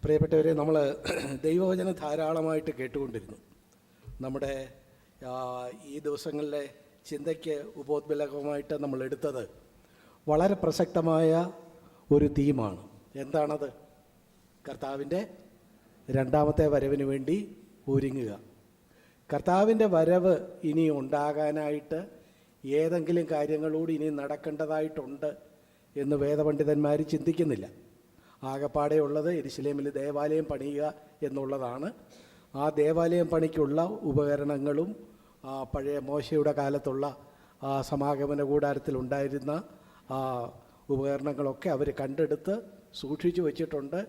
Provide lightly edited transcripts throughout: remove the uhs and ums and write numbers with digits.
പ്രിയപ്പെട്ടവരെ, നമ്മൾ ദൈവവചനം ധാരാളമായിട്ട് കേട്ടുകൊണ്ടിരുന്നു. നമ്മുടെ ഈ ദിവസങ്ങളിലെ ചിന്തയ്ക്ക് ഉപോദ്ബലകമായിട്ട് നമ്മൾ എടുത്തത് വളരെ പ്രസക്തമായ ഒരു തീമാണ്. എന്താണത്? കർത്താവിൻ്റെ രണ്ടാമത്തെ വരവിന് വേണ്ടി ഒരുങ്ങുക. കർത്താവിൻ്റെ വരവ് ഇനി ഉണ്ടാകാനായിട്ട് ഏതെങ്കിലും കാര്യങ്ങളോട് ഇനി നടക്കേണ്ടതായിട്ടുണ്ട് എന്ന് വേദപണ്ഡിതന്മാർ ചിന്തിക്കുന്നില്ല. ആകപ്പാടെ ഉള്ളത് യെരുശലേമിൽ ദേവാലയം പണിയുക എന്നുള്ളതാണ്. ആ ദേവാലയം പണിക്കുള്ള ഉപകരണങ്ങളും പഴയ മോശയുടെ കാലത്തുള്ള സമാഗമന കൂടാരത്തിലുണ്ടായിരുന്ന ഉപകരണങ്ങളൊക്കെ അവർ കണ്ടെടുത്ത് സൂക്ഷിച്ചു വച്ചിട്ടുണ്ട്.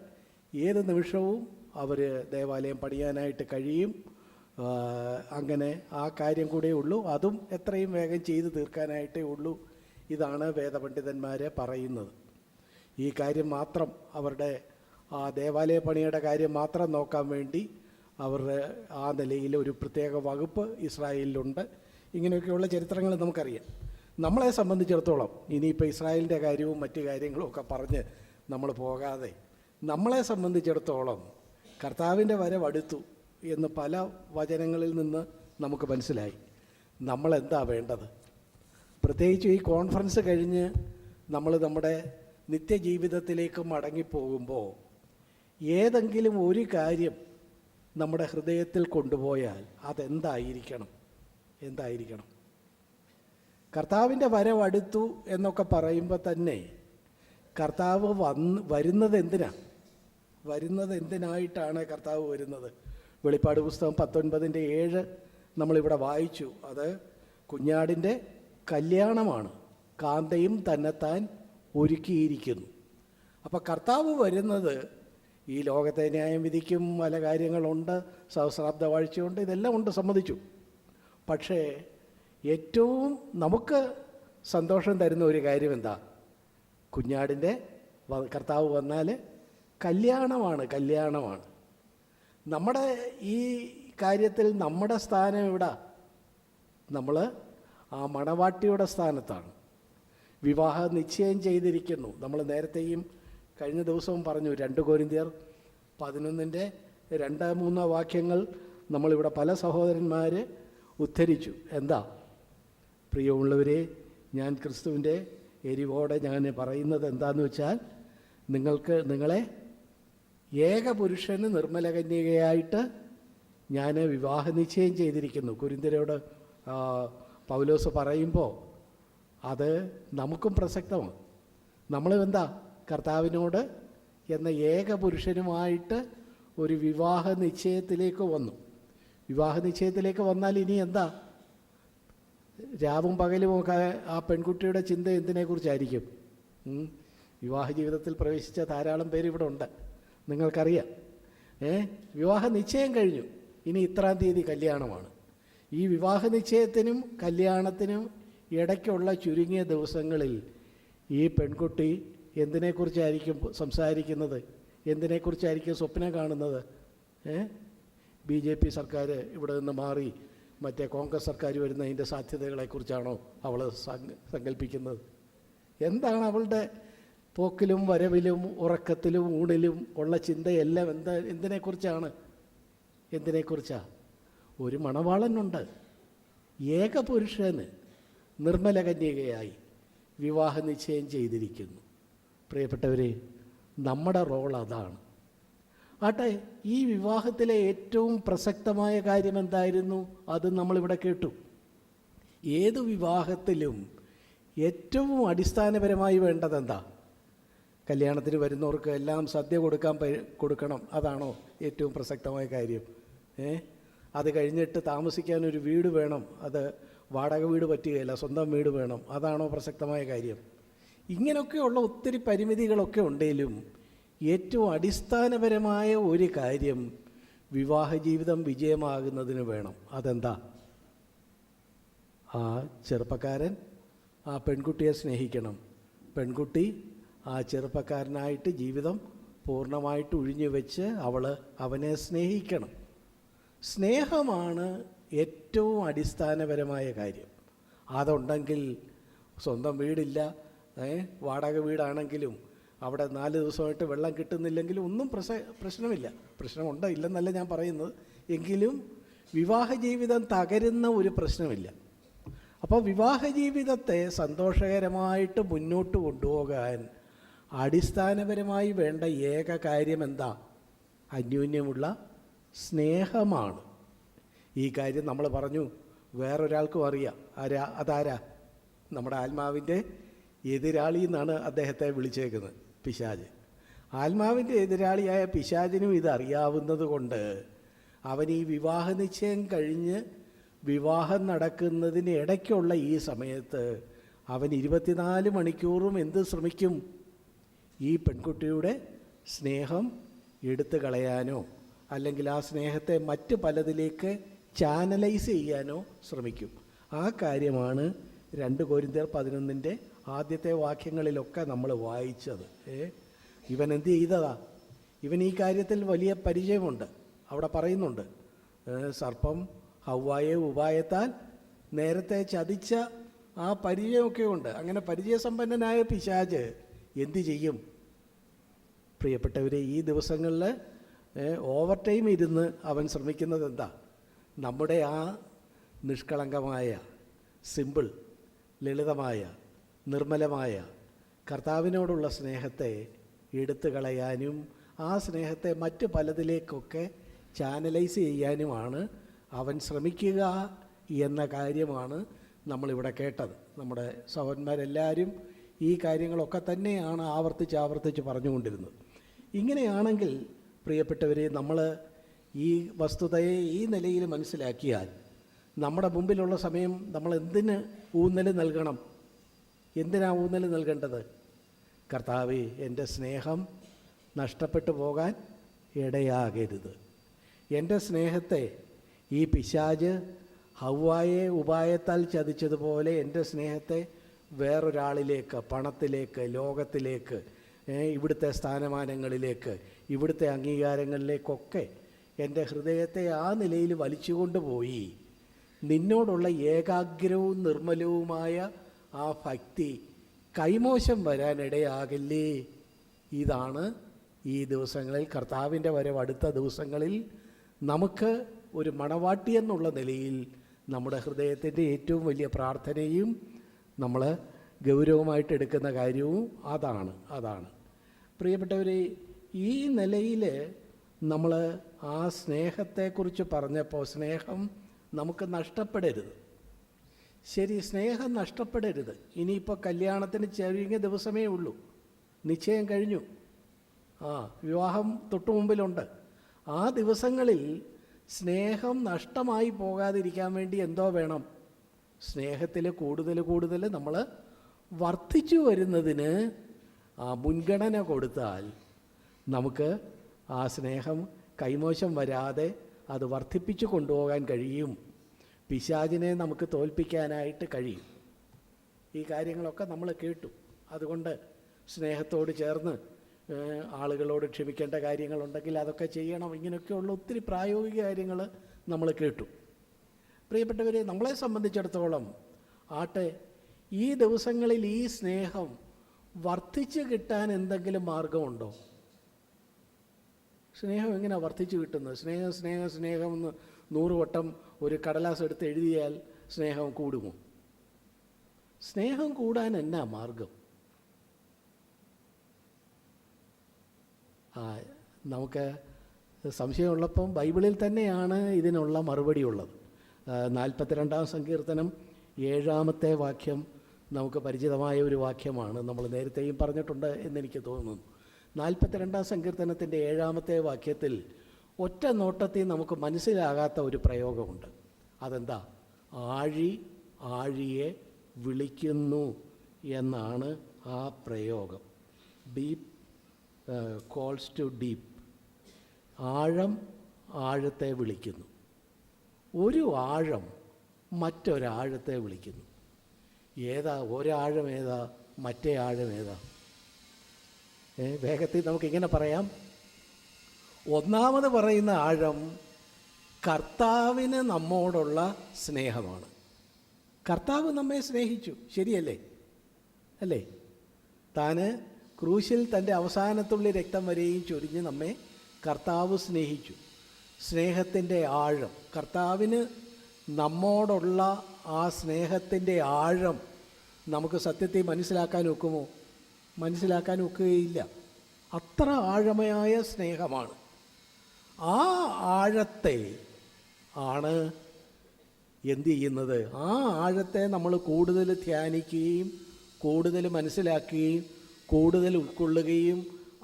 ഏത് നിമിഷവും അവർ ദേവാലയം പണിയാനായിട്ട് കഴിയും. അങ്ങനെ ആ കാര്യം കൂടെ ഉള്ളൂ. അതും എത്രയും വേഗം ചെയ്തു തീർക്കാനായിട്ടേ ഉള്ളൂ. ഇതാണ് വേദപണ്ഡിതന്മാർ പറയുന്നത്. ഈ കാര്യം മാത്രം, അവരുടെ ദേവാലയ പണിയുടെ കാര്യം മാത്രം നോക്കാൻ വേണ്ടി അവരുടെ ആ നിലയിൽ ഒരു പ്രത്യേക വകുപ്പ് ഇസ്രായേലിലുണ്ട്. ഇങ്ങനെയൊക്കെയുള്ള ചരിത്രങ്ങൾ നമുക്കറിയാം. നമ്മളെ സംബന്ധിച്ചിടത്തോളം ഇനിയിപ്പോൾ ഇസ്രായേലിൻ്റെ കാര്യവും മറ്റു കാര്യങ്ങളും ഒക്കെ പറഞ്ഞ് നമ്മൾ പോകാതെ, നമ്മളെ സംബന്ധിച്ചിടത്തോളം കർത്താവിൻ്റെ വരവടുത്തു എന്ന് പല വചനങ്ങളിൽ നിന്ന് നമുക്ക് മനസ്സിലായി. നമ്മളെന്താ വേണ്ടത്? പ്രത്യേകിച്ച് ഈ കോൺഫറൻസ് കഴിഞ്ഞ് നമ്മൾ നമ്മുടെ നിത്യജീവിതത്തിലേക്ക് മടങ്ങിപ്പോകുമ്പോൾ ഏതെങ്കിലും ഒരു കാര്യം നമ്മുടെ ഹൃദയത്തിൽ കൊണ്ടുപോയാൽ അതെന്തായിരിക്കണം? കർത്താവിൻ്റെ വരവടുത്തു എന്നൊക്കെ പറയുമ്പോൾ തന്നെ കർത്താവ് വരുന്നത് എന്തിനായിട്ടാണ് കർത്താവ് വരുന്നത്? വെളിപ്പാട് പുസ്തകം 19:7 നമ്മളിവിടെ വായിച്ചു. അത് കുഞ്ഞാടിൻ്റെ കല്യാണമാണ്. കാന്തയും തന്നെത്താൻ ഒരുക്കിയിരിക്കുന്നു. അപ്പോൾ കർത്താവ് വരുന്നത് ഈ ലോകത്തെ ന്യായം വിധിക്കും, പല കാര്യങ്ങളുണ്ട്, സഹസ്രാബ്ദ വാഴ്ചയുണ്ട്, ഇതെല്ലാം ഉണ്ട്, സമ്മതിച്ചു. പക്ഷേ ഏറ്റവും നമുക്ക് സന്തോഷം തരുന്ന ഒരു കാര്യം എന്താ? കുഞ്ഞാടിൻ്റെ കർത്താവ് വന്നാൽ കല്യാണമാണ്. നമ്മുടെ ഈ കാര്യത്തിൽ നമ്മുടെ സ്ഥാനം എവിടാ? നമ്മൾ ആ മണവാട്ടിയുടെ സ്ഥാനത്താണ്. വിവാഹ നിശ്ചയം ചെയ്തിരിക്കുന്നു. നമ്മൾ നേരത്തെയും കഴിഞ്ഞ ദിവസവും പറഞ്ഞു, 2 കൊരിന്ത്യർ 11:2-3 വാക്യങ്ങൾ നമ്മളിവിടെ പല സഹോദരന്മാർ ഉദ്ധരിച്ചു. എന്താ? പ്രിയമുള്ളവരെ, ഞാൻ ക്രിസ്തുവിൻ്റെ എരിവോടെ ഞാൻ പറയുന്നത് എന്താന്ന് വെച്ചാൽ, നിങ്ങളെ ഏകപുരുഷന് നിർമ്മല കന്യകയായിട്ട് ഞാൻ വിവാഹ നിശ്ചയം ചെയ്തിരിക്കുന്നു. കൊരിന്ത്യരോട് പൗലോസ് പറയുമ്പോൾ അത് നമുക്കും പ്രസക്തമാണ്. നമ്മളെന്താ? കർത്താവിനോട് എന്ന ഏകപുരുഷനുമായിട്ട് ഒരു വിവാഹ നിശ്ചയത്തിലേക്ക് വന്നു. വിവാഹ നിശ്ചയത്തിലേക്ക് വന്നാൽ ഇനി എന്താ? രാവും പകലുമൊക്കെ ആ പെൺകുട്ടിയുടെ ചിന്ത എന്തിനെക്കുറിച്ചായിരിക്കും? വിവാഹ ജീവിതത്തിൽ പ്രവേശിച്ച ധാരാളം പേര് ഇവിടെ ഉണ്ട്, നിങ്ങൾക്കറിയാം. വിവാഹ നിശ്ചയം കഴിഞ്ഞു, ഇനി ഇത്രാം തീയതി കല്യാണമാണ്. ഈ വിവാഹ നിശ്ചയത്തിനും കല്യാണത്തിനും ഇടയ്ക്കുള്ള ചുരുങ്ങിയ ദിവസങ്ങളിൽ ഈ പെൺകുട്ടി എന്തിനെക്കുറിച്ചായിരിക്കും സംസാരിക്കുന്നത്? എന്തിനെക്കുറിച്ചായിരിക്കും സ്വപ്നം കാണുന്നത്? BJP സർക്കാർ ഇവിടെ നിന്ന് മാറി മറ്റേ കോൺഗ്രസ് സർക്കാർ വരുന്നതിൻ്റെ സാധ്യതകളെക്കുറിച്ചാണോ അവൾ സങ്കല്പിക്കുന്നത്? എന്താണ് അവളുടെ പോക്കിലും വരവിലും ഉറക്കത്തിലും ഊണിലും ഉള്ള ചിന്തയെല്ലാം എന്തിനെക്കുറിച്ചാണ്? ഒരു മണവാളനുണ്ട്, ഏകപുരുഷന് നിർമ്മല കന്യകയായി വിവാഹ നിശ്ചയം ചെയ്തിരിക്കുന്നു. പ്രിയപ്പെട്ടവരെ, നമ്മുടെ റോൾ അതാണ്. ആട്ടെ, ഈ വിവാഹത്തിലെ ഏറ്റവും പ്രസക്തമായ കാര്യം എന്തായിരുന്നു? അത് നമ്മളിവിടെ കേട്ടു. ഏത് വിവാഹത്തിലും ഏറ്റവും അടിസ്ഥാനപരമായി വേണ്ടതെന്താ? കല്യാണത്തിന് വരുന്നവർക്ക് എല്ലാം സദ്യ കൊടുക്കണം. അതാണോ ഏറ്റവും പ്രസക്തമായ കാര്യം? അത് കഴിഞ്ഞിട്ട് താമസിക്കാനൊരു വീട് വേണം. അത് വാടക വീട് പറ്റുകയില്ല, സ്വന്തം വീട് വേണം. അതാണോ പ്രസക്തമായ കാര്യം? ഇങ്ങനെയൊക്കെയുള്ള ഒത്തിരി പരിമിതികളൊക്കെ ഉണ്ടെങ്കിലും ഏറ്റവും അടിസ്ഥാനപരമായ ഒരു കാര്യം വിവാഹ ജീവിതം വിജയമാകുന്നതിന് വേണം. അതെന്താ? ആ ചെറുപ്പക്കാരൻ ആ പെൺകുട്ടിയെ സ്നേഹിക്കണം. പെൺകുട്ടി ആ ചെറുപ്പക്കാരനായിട്ട് ജീവിതം പൂർണ്ണമായിട്ട് ഒഴിഞ്ഞു വെച്ച് അവനെ സ്നേഹിക്കണം. സ്നേഹമാണ് ഏറ്റവും അടിസ്ഥാനപരമായ കാര്യം. അതുണ്ടെങ്കിൽ സ്വന്തം വീടില്ല, വാടക വീടാണെങ്കിലും അവിടെ 4 ദിവസമായിട്ട് വെള്ളം കിട്ടുന്നില്ലെങ്കിലും ഒന്നും പ്രശ്നമില്ല. പ്രശ്നമുണ്ടോ ഇല്ലെന്നല്ല ഞാൻ പറയുന്നത്, എങ്കിലും വിവാഹ ജീവിതം തകരുന്ന ഒരു പ്രശ്നമില്ല. അപ്പോൾ വിവാഹ ജീവിതത്തെ സന്തോഷകരമായിട്ട് മുന്നോട്ട് കൊണ്ടുപോകാൻ അടിസ്ഥാനപരമായി വേണ്ട ഏക കാര്യം എന്താ? അന്യോന്യമുള്ള സ്നേഹമാണ്. ഈ കാര്യം നമ്മൾ പറഞ്ഞു, വേറൊരാൾക്കും അറിയാം. അതാരാ? നമ്മുടെ ആത്മാവിൻ്റെ എതിരാളി എന്നാണ് അദ്ദേഹത്തെ വിളിച്ചേക്കുന്നത്, പിശാച്. ആത്മാവിൻ്റെ എതിരാളിയായ പിശാചിനും ഇതറിയാവുന്നത് കൊണ്ട് അവൻ ഈ വിവാഹ നിശ്ചയം കഴിഞ്ഞ് വിവാഹം നടക്കുന്നതിന് ഇടയ്ക്കുള്ള ഈ സമയത്ത് അവൻ 24 മണിക്കൂറും എന്ത് ശ്രമിക്കും? ഈ പെൺകുട്ടിയുടെ സ്നേഹം എടുത്തു കളയാനോ അല്ലെങ്കിൽ ആ സ്നേഹത്തെ മറ്റ് പലതിലേക്ക് ചാനലൈസ് ചെയ്യാനോ ശ്രമിക്കും. ആ കാര്യമാണ് 2 കൊരിന്ത്യർ 11 ആദ്യത്തെ വാക്യങ്ങളിലൊക്കെ നമ്മൾ വായിച്ചത്. ഇവൻ എന്ത് ചെയ്തതാ? ഇവൻ ഈ കാര്യത്തിൽ വലിയ പരിചയമുണ്ട്. അവിടെ പറയുന്നുണ്ട്, സർപ്പം ഹവ്വായെ ഉപായത്താൽ നേരത്തെ ചതിച്ച ആ പരിചയമൊക്കെ ഉണ്ട്. അങ്ങനെ പരിചയസമ്പന്നനായ പിശാച് എന്തു ചെയ്യും? പ്രിയപ്പെട്ടവരെ, ഈ ദിവസങ്ങളിൽ ഓവർ ടൈം ഇരുന്ന് അവൻ ശ്രമിക്കുന്നത് എന്താ? നമ്മുടെ ആ നിഷ്കളങ്കമായ, സിമ്പിൾ, ലളിതമായ, നിർമ്മലമായ കർത്താവിനോടുള്ള സ്നേഹത്തെ എടുത്തു കളയാനും ആ സ്നേഹത്തെ മറ്റ് പലതിലേക്കൊക്കെ ചാനലൈസ് ചെയ്യാനുമാണ് അവൻ ശ്രമിക്കുക എന്ന കാര്യമാണ് നമ്മളിവിടെ കേട്ടത്. നമ്മുടെ സഹോദരന്മാരെല്ലാവരും ഈ കാര്യങ്ങളൊക്കെ തന്നെയാണ് ആവർത്തിച്ച് പറഞ്ഞുകൊണ്ടിരുന്നത്. ഇങ്ങനെയാണെങ്കിൽ പ്രിയപ്പെട്ടവരെ, നമ്മൾ ഈ വസ്തുതയെ ഈ നിലയിൽ മനസ്സിലാക്കിയാൽ നമ്മുടെ മുമ്പിലുള്ള സമയം നമ്മൾ എന്തിന് ഊന്നൽ നൽകണം? എന്തിനാ ഊന്നൽ നൽകേണ്ടത്? കർത്താവേ, എൻ്റെ സ്നേഹം നഷ്ടപ്പെട്ടു പോകാൻ ഇടയാകരുത്. എൻ്റെ സ്നേഹത്തെ ഈ പിശാച് ഹവ്വായെ ഉപായത്താൽ ചതിച്ചതുപോലെ എൻ്റെ സ്നേഹത്തെ വേറൊരാളിലേക്ക്, പണത്തിലേക്ക്, ലോകത്തിലേക്ക്, ഇവിടുത്തെ സ്ഥാനമാനങ്ങളിലേക്ക്, ഇവിടുത്തെ അംഗീകാരങ്ങളിലേക്കൊക്കെ എൻ്റെ ഹൃദയത്തെ ആ നിലയിൽ വലിച്ചുകൊണ്ടുപോയി നിന്നോടുള്ള ഏകാഗ്രവും നിർമ്മലവുമായ ആ ഭക്തി കൈമോശം വരാനിടയാകില്ലേ? ഇതാണ് ഈ ദിവസങ്ങളിൽ, കർത്താവിൻ്റെ വരവ് അടുത്ത ദിവസങ്ങളിൽ നമുക്ക് ഒരു മണവാട്ടി എന്നുള്ള നിലയിൽ നമ്മുടെ ഹൃദയത്തിൻ്റെ ഏറ്റവും വലിയ പ്രാർത്ഥനയും നമ്മൾ ഗൗരവമായിട്ട് എടുക്കുന്ന കാര്യവും അതാണ്. പ്രിയപ്പെട്ടവരെ, ഈ നിലയിൽ നമ്മൾ ആ സ്നേഹത്തെക്കുറിച്ച് പറഞ്ഞപ്പോൾ സ്നേഹം നമുക്ക് നഷ്ടപ്പെടരുത്. ശരി, സ്നേഹം നഷ്ടപ്പെടരുത്. ഇനിയിപ്പോൾ കല്യാണത്തിന് ചുരുങ്ങിയ ദിവസമേ ഉള്ളൂ, നിശ്ചയം കഴിഞ്ഞു, വിവാഹം തൊട്ടു മുമ്പിലുണ്ട്. ആ ദിവസങ്ങളിൽ സ്നേഹം നഷ്ടമായി പോകാതിരിക്കാൻ വേണ്ടി എന്തോ വേണം? സ്നേഹത്തിൽ കൂടുതൽ നമ്മൾ വർദ്ധിച്ചു വരുന്നതിന് മുൻഗണന കൊടുത്താൽ നമുക്ക് ആ സ്നേഹം കൈമോശം വരാതെ അത് വർദ്ധിപ്പിച്ചു കൊണ്ടുപോകാൻ കഴിയും. പിശാചിനെ നമുക്ക് തോൽപ്പിക്കാനായിട്ട് കഴിയും. ഈ കാര്യങ്ങളൊക്കെ നമ്മൾ കേട്ടു. അതുകൊണ്ട് സ്നേഹത്തോട് ചേർന്ന് ആളുകളോട് ക്ഷമിക്കേണ്ട കാര്യങ്ങളുണ്ടെങ്കിൽ അതൊക്കെ ചെയ്യണം. ഇങ്ങനെയൊക്കെയുള്ള ഒത്തിരി പ്രായോഗിക കാര്യങ്ങൾ നമ്മൾ കേട്ടു. പ്രിയപ്പെട്ടവരെ, നമ്മളെ സംബന്ധിച്ചിടത്തോളം ഈ ദിവസങ്ങളിൽ ഈ സ്നേഹം വർദ്ധിച്ചു കിട്ടാൻ എന്തെങ്കിലും മാർഗമുണ്ടോ? സ്നേഹം എങ്ങനെയാണ് വർദ്ധിച്ചു കിട്ടുന്നത്? സ്നേഹം എന്ന് 100 വട്ടം ഒരു കടലാസ് എടുത്ത് എഴുതിയാൽ സ്നേഹം കൂടുമോ? സ്നേഹം കൂടാൻ എന്നാ മാർഗം? നമുക്ക് സംശയമുള്ളപ്പം ബൈബിളിൽ തന്നെയാണ് ഇതിനുള്ള മറുപടി ഉള്ളത്. 42-ാം സങ്കീർത്തനം 7-ാമത്തെ വാക്യം നമുക്ക് പരിചിതമായ ഒരു വാക്യമാണ്. നമ്മൾ നേരത്തെയും പറഞ്ഞിട്ടുണ്ട് എന്നെനിക്ക് തോന്നുന്നു. 42-ാം സങ്കീർത്തനത്തിൻ്റെ 7-ാമത്തെ വാക്യത്തിൽ ഒറ്റ നോട്ടത്തിൽ നമുക്ക് മനസ്സിലാകാത്ത ഒരു പ്രയോഗമുണ്ട്. അതെന്താ? ആഴിയെ വിളിക്കുന്നു എന്നാണ് ആ പ്രയോഗം. Deep calls to deep. ആഴത്തെ വിളിക്കുന്നു. ഒരു ആഴം മറ്റൊരാഴത്തെ വിളിക്കുന്നു. ഒരാഴം ഏതാ? മറ്റേ ആഴം ഏതാ? വേഗത്തിൽ നമുക്കിങ്ങനെ പറയാം. ഒന്നാമത് പറയുന്ന ആഴം കർത്താവിന് നമ്മോടുള്ള സ്നേഹമാണ്. കർത്താവ് നമ്മെ സ്നേഹിച്ചു, ശരിയല്ലേ? അല്ലേ? താന് ക്രൂശിൽ തൻ്റെ അവസാനത്തുള്ളി രക്തം വരെയും ചൊരിഞ്ഞ് നമ്മെ കർത്താവ് സ്നേഹിച്ചു. സ്നേഹത്തിൻ്റെ ആഴം, കർത്താവിന് നമ്മോടുള്ള ആ സ്നേഹത്തിൻ്റെ ആഴം നമുക്ക് സത്യത്തെ മനസ്സിലാക്കാൻ ഒക്കുമോ? മനസ്സിലാക്കാൻ ഒക്കുകയില്ല. അത്ര ആഴമായ സ്നേഹമാണ്. ആ ആഴത്തെ ആണ് എന്തു ചെയ്യുന്നത്? ആ ആഴത്തെ നമ്മൾ കൂടുതൽ ധ്യാനിക്കുകയും കൂടുതൽ മനസ്സിലാക്കുകയും കൂടുതൽ ഉൾക്കൊള്ളുകയും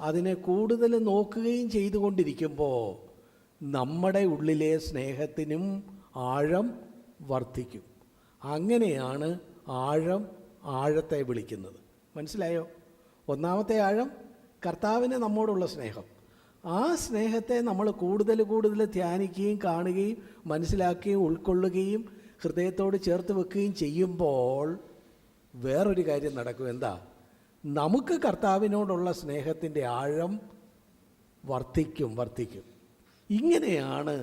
അതിനെ കൂടുതൽ നോക്കുകയും ചെയ്തുകൊണ്ടിരിക്കുമ്പോൾ നമ്മുടെ ഉള്ളിലെ സ്നേഹത്തിനും ആഴം വർദ്ധിക്കും. അങ്ങനെയാണ് ആഴം ആഴത്തെ വിളിക്കുന്നത്. മനസ്സിലായോ? ഒന്നാമത്തെ ആഴം കർത്താവിന് നമ്മോടുള്ള സ്നേഹം. ആ സ്നേഹത്തെ നമ്മൾ കൂടുതൽ കൂടുതൽ ധ്യാനിക്കുകയും കാണുകയും മനസ്സിലാക്കുകയും ഉൾക്കൊള്ളുകയും ഹൃദയത്തോട് ചേർത്ത് വെക്കുകയും ചെയ്യുമ്പോൾ വേറൊരു കാര്യം നടക്കും. എന്താ? നമുക്ക് കർത്താവിനോടുള്ള സ്നേഹത്തിൻ്റെ ആഴം വർദ്ധിക്കും. ഇങ്ങനെയാണ്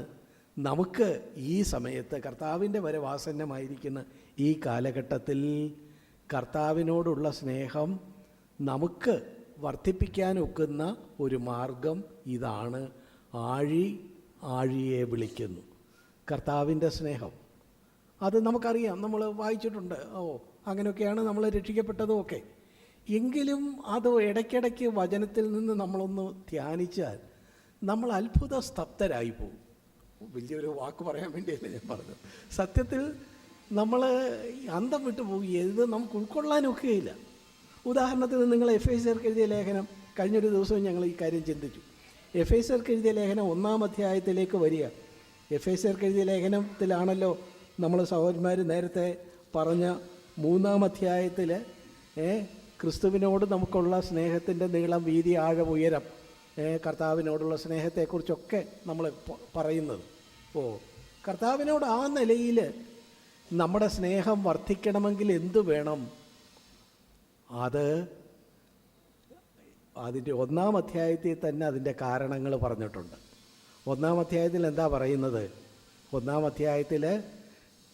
നമുക്ക് ഈ സമയത്ത് കർത്താവിൻ്റെ വരവാസന്നമായിരിക്കുന്ന ഈ കാലഘട്ടത്തിൽ കർത്താവിനോടുള്ള സ്നേഹം നമുക്ക് വർദ്ധിപ്പിക്കാനൊക്കുന്ന ഒരു മാർഗം ഇതാണ്. ആഴിയെ വിളിക്കുന്നു. കർത്താവിൻ്റെ സ്നേഹം അത് നമുക്കറിയാം, നമ്മൾ വായിച്ചിട്ടുണ്ട്. അങ്ങനെയൊക്കെയാണ് നമ്മൾ രക്ഷിക്കപ്പെട്ടതും ഒക്കെ. എങ്കിലും അത് ഇടയ്ക്കിടയ്ക്ക് വചനത്തിൽ നിന്ന് നമ്മളൊന്ന് ധ്യാനിച്ചാൽ നമ്മൾ അത്ഭുത സ്തബ്ധരായി പോകും. വലിയൊരു വാക്ക് പറയാൻ വേണ്ടിയല്ലേ ഞാൻ പറഞ്ഞത്. സത്യത്തിൽ നമ്മൾ അന്തം വിട്ടു പോകും. ഇത് നമുക്ക് ഉൾക്കൊള്ളാനൊക്കെയില്ല. ഉദാഹരണത്തിന് നിങ്ങൾ എഫേസ്യർക്ക് എഴുതിയ ലേഖനം, കഴിഞ്ഞൊരു ദിവസവും ഞങ്ങൾ ഈ കാര്യം ചിന്തിച്ചു. എഫേസ്യർക്ക് എഴുതിയ ലേഖനം 1-ാം അധ്യായത്തിലേക്ക് വരിക. എഫേസ്യർക്ക് എഴുതിയ ലേഖനത്തിലാണല്ലോ നമ്മൾ സഹോദരന്മാർ നേരത്തെ പറഞ്ഞ 3-ാം അധ്യായത്തിൽ ക്രിസ്തുവിനോട് നമുക്കുള്ള സ്നേഹത്തിൻ്റെ നീളം, വീതി, ആഴം, ഉയരം, കർത്താവിനോടുള്ള സ്നേഹത്തെക്കുറിച്ചൊക്കെ നമ്മൾ പറയുന്നത്. കർത്താവിനോട് ആ നിലയിൽ നമ്മുടെ സ്നേഹം വർദ്ധിക്കണമെങ്കിൽ എന്തു വേണം? അതിൻ്റെ 1-ാം അധ്യായത്തിൽ തന്നെ അതിൻ്റെ കാരണങ്ങൾ പറഞ്ഞിട്ടുണ്ട്. 1-ാം അധ്യായത്തിൽ എന്താ പറയുന്നത്? 1-ാം അധ്യായത്തിൽ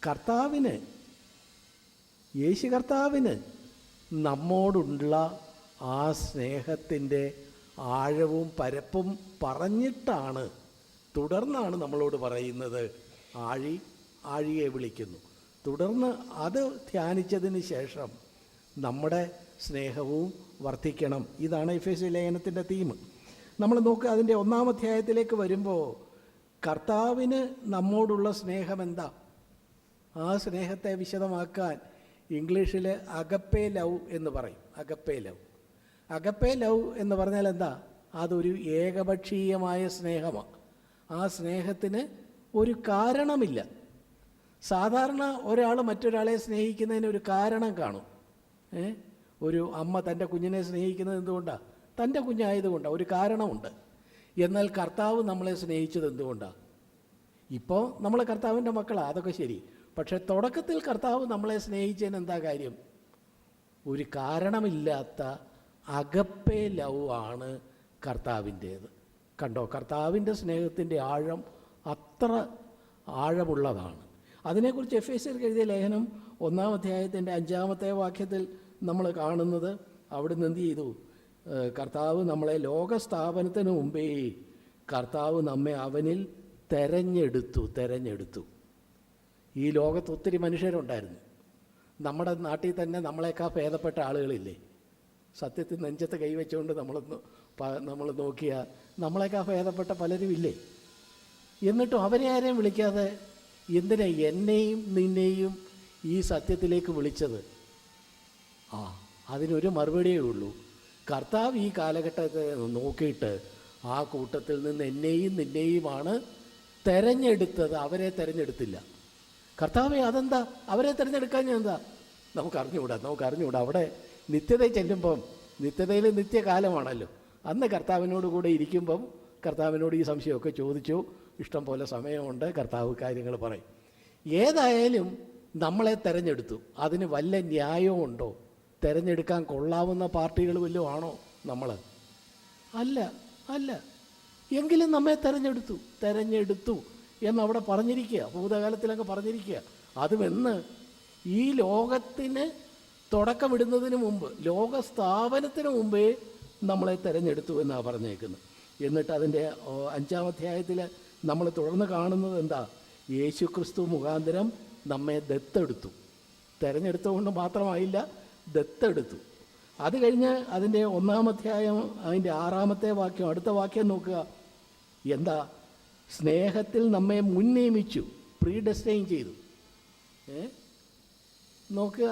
കർത്താവിന്, യേശു കർത്താവിന് നമ്മോടുള്ള ആ സ്നേഹത്തിൻ്റെ ആഴവും പരപ്പും പറഞ്ഞിട്ടാണ്, തുടർന്നാണ് നമ്മളോട് പറയുന്നത് ആഴിയെ വിളിക്കുന്നു. തുടർന്ന് അത് ധ്യാനിച്ചതിന് ശേഷം നമ്മുടെ സ്നേഹവും വർദ്ധിക്കണം. ഇതാണ് എഫേസ്യ ലേഖനത്തിൻ്റെ തീം. നമ്മൾ നോക്കുക, അതിൻ്റെ 1-ാം അധ്യായത്തിലേക്ക് വരുമ്പോൾ കർത്താവിന് നമ്മോടുള്ള സ്നേഹം എന്താ? ആ സ്നേഹത്തെ വിശദമാക്കാൻ ഇംഗ്ലീഷിൽ അഗപ്പേ ലവ് എന്ന് പറയും. അഗപ്പേ ലവ് എന്ന് പറഞ്ഞാൽ എന്താ? അതൊരു ഏകപക്ഷീയമായ സ്നേഹമാണ്. ആ സ്നേഹത്തിന് ഒരു കാരണമില്ല. സാധാരണ ഒരാൾ മറ്റൊരാളെ സ്നേഹിക്കുന്നതിന് ഒരു കാരണം കാണും. ഒരു അമ്മ തൻ്റെ കുഞ്ഞിനെ സ്നേഹിക്കുന്നത് എന്തുകൊണ്ടാണ്? തൻ്റെ കുഞ്ഞായതുകൊണ്ടാണ്, ഒരു കാരണമുണ്ട്. എന്നാൽ കർത്താവ് നമ്മളെ സ്നേഹിച്ചത് എന്തുകൊണ്ടാണ്? ഇപ്പോൾ നമ്മൾ കർത്താവിൻ്റെ മക്കളാണ്, അതൊക്കെ ശരി. പക്ഷേ തുടക്കത്തിൽ കർത്താവ് നമ്മളെ സ്നേഹിച്ചതിന് എന്താ കാര്യം? ഒരു കാരണമില്ലാത്ത അഗപ്പേ ലവ് ആണ് കർത്താവിൻ്റേത്. കണ്ടോ? കർത്താവിൻ്റെ സ്നേഹത്തിൻ്റെ ആഴം അത്ര ആഴമുള്ളതാണ്. അതിനെക്കുറിച്ച് എഫേസ്യർക്ക് എഴുതിയ ലേഖനം 1-ാം അധ്യായത്തിൻ്റെ 5-ാമത്തെ വാക്യത്തിൽ നമ്മൾ കാണുന്നത്, അവിടുന്ന് എന്ത് ചെയ്തു? കർത്താവ് നമ്മളെ ലോകസ്ഥാപനത്തിന് മുമ്പേ കർത്താവ് നമ്മെ അവനിൽ തെരഞ്ഞെടുത്തു. ഈ ലോകത്ത് ഒത്തിരി മനുഷ്യരുണ്ടായിരുന്നു. നമ്മുടെ നാട്ടിൽ തന്നെ നമ്മളെക്കാൾ ഭേദപ്പെട്ട ആളുകളില്ലേ? സത്യത്തിൽ നെഞ്ചത്ത് കൈവച്ചുകൊണ്ട് നമ്മൾ നോക്കിയാൽ നമ്മളെക്കാൾ ഭേദപ്പെട്ട പലരും ഇല്ലേ? എന്നിട്ടും അവരെ ആരെയും വിളിക്കാതെ എന്തിനാ എന്നെയും നിന്നെയും ഈ സത്യത്തിലേക്ക് വിളിച്ചത്? അതിനൊരു മറുപടിയേ ഉള്ളൂ. കർത്താവ് ഈ കാലഘട്ടത്തെ നോക്കിയിട്ട് ആ കൂട്ടത്തിൽ നിന്ന് എന്നെയും നിന്നെയുമാണ് തിരഞ്ഞെടുത്തത്, അവരെ തിരഞ്ഞെടുത്തില്ല. കർത്താവേ, അതെന്താ അവരെ തിരഞ്ഞെടുക്കാൻ? എന്താ? നമുക്കറിഞ്ഞുകൂടാ. അവിടെ നിത്യതയിൽ ചെല്ലുമ്പം, നിത്യതയിൽ നിത്യകാലമാണല്ലോ, അന്ന് കർത്താവിനോട് കൂടെ ഇരിക്കുമ്പം കർത്താവിനോട് ഈ സംശയമൊക്കെ ചോദിച്ചു. ഇഷ്ടം പോലെ സമയമുണ്ട്, കർത്താവ് കാര്യങ്ങൾ പറയും. ഏതായാലും നമ്മളെ തിരഞ്ഞെടുത്തു. അതിന് വല്ല ന്യായവും ഉണ്ടോ? തിരഞ്ഞെടുക്കാൻ കൊള്ളാവുന്ന പാർട്ടികൾ വല്ലതും ആണോ നമ്മൾ? അല്ല. എങ്കിലും നമ്മെ തിരഞ്ഞെടുത്തു എന്നവിടെ പറഞ്ഞിരിക്കുക, ഭൂതകാലത്തിലൊക്കെ പറഞ്ഞിരിക്കുക. അതുമെന്ന് ഈ ലോകത്തിന് തുടക്കമിടുന്നതിന് മുമ്പ്, ലോകസ്ഥാപനത്തിന് മുമ്പേ നമ്മളെ തിരഞ്ഞെടുത്തു എന്നാണ് പറഞ്ഞേക്കുന്നത്. എന്നിട്ട് അതിൻ്റെ 5-ാം അധ്യായത്തിൽ നമ്മൾ തുടർന്ന് കാണുന്നത് എന്താ? യേശു ക്രിസ്തു മുഖാന്തരം നമ്മെ ദത്തെടുത്തു. തിരഞ്ഞെടുത്തുകൊണ്ട് മാത്രമായില്ല, ദത്തെടുത്തു. അത് കഴിഞ്ഞ് അതിൻ്റെ 1-ാം അധ്യായം അതിൻ്റെ 6-ാമത്തെ വാക്യം, അടുത്ത വാക്യം നോക്കുക. എന്താ? സ്നേഹത്തിൽ നമ്മെ മുൻനിയമിച്ചു, പ്രീഡെസ്റ്റൈൻ ചെയ്തു. നോക്കുക,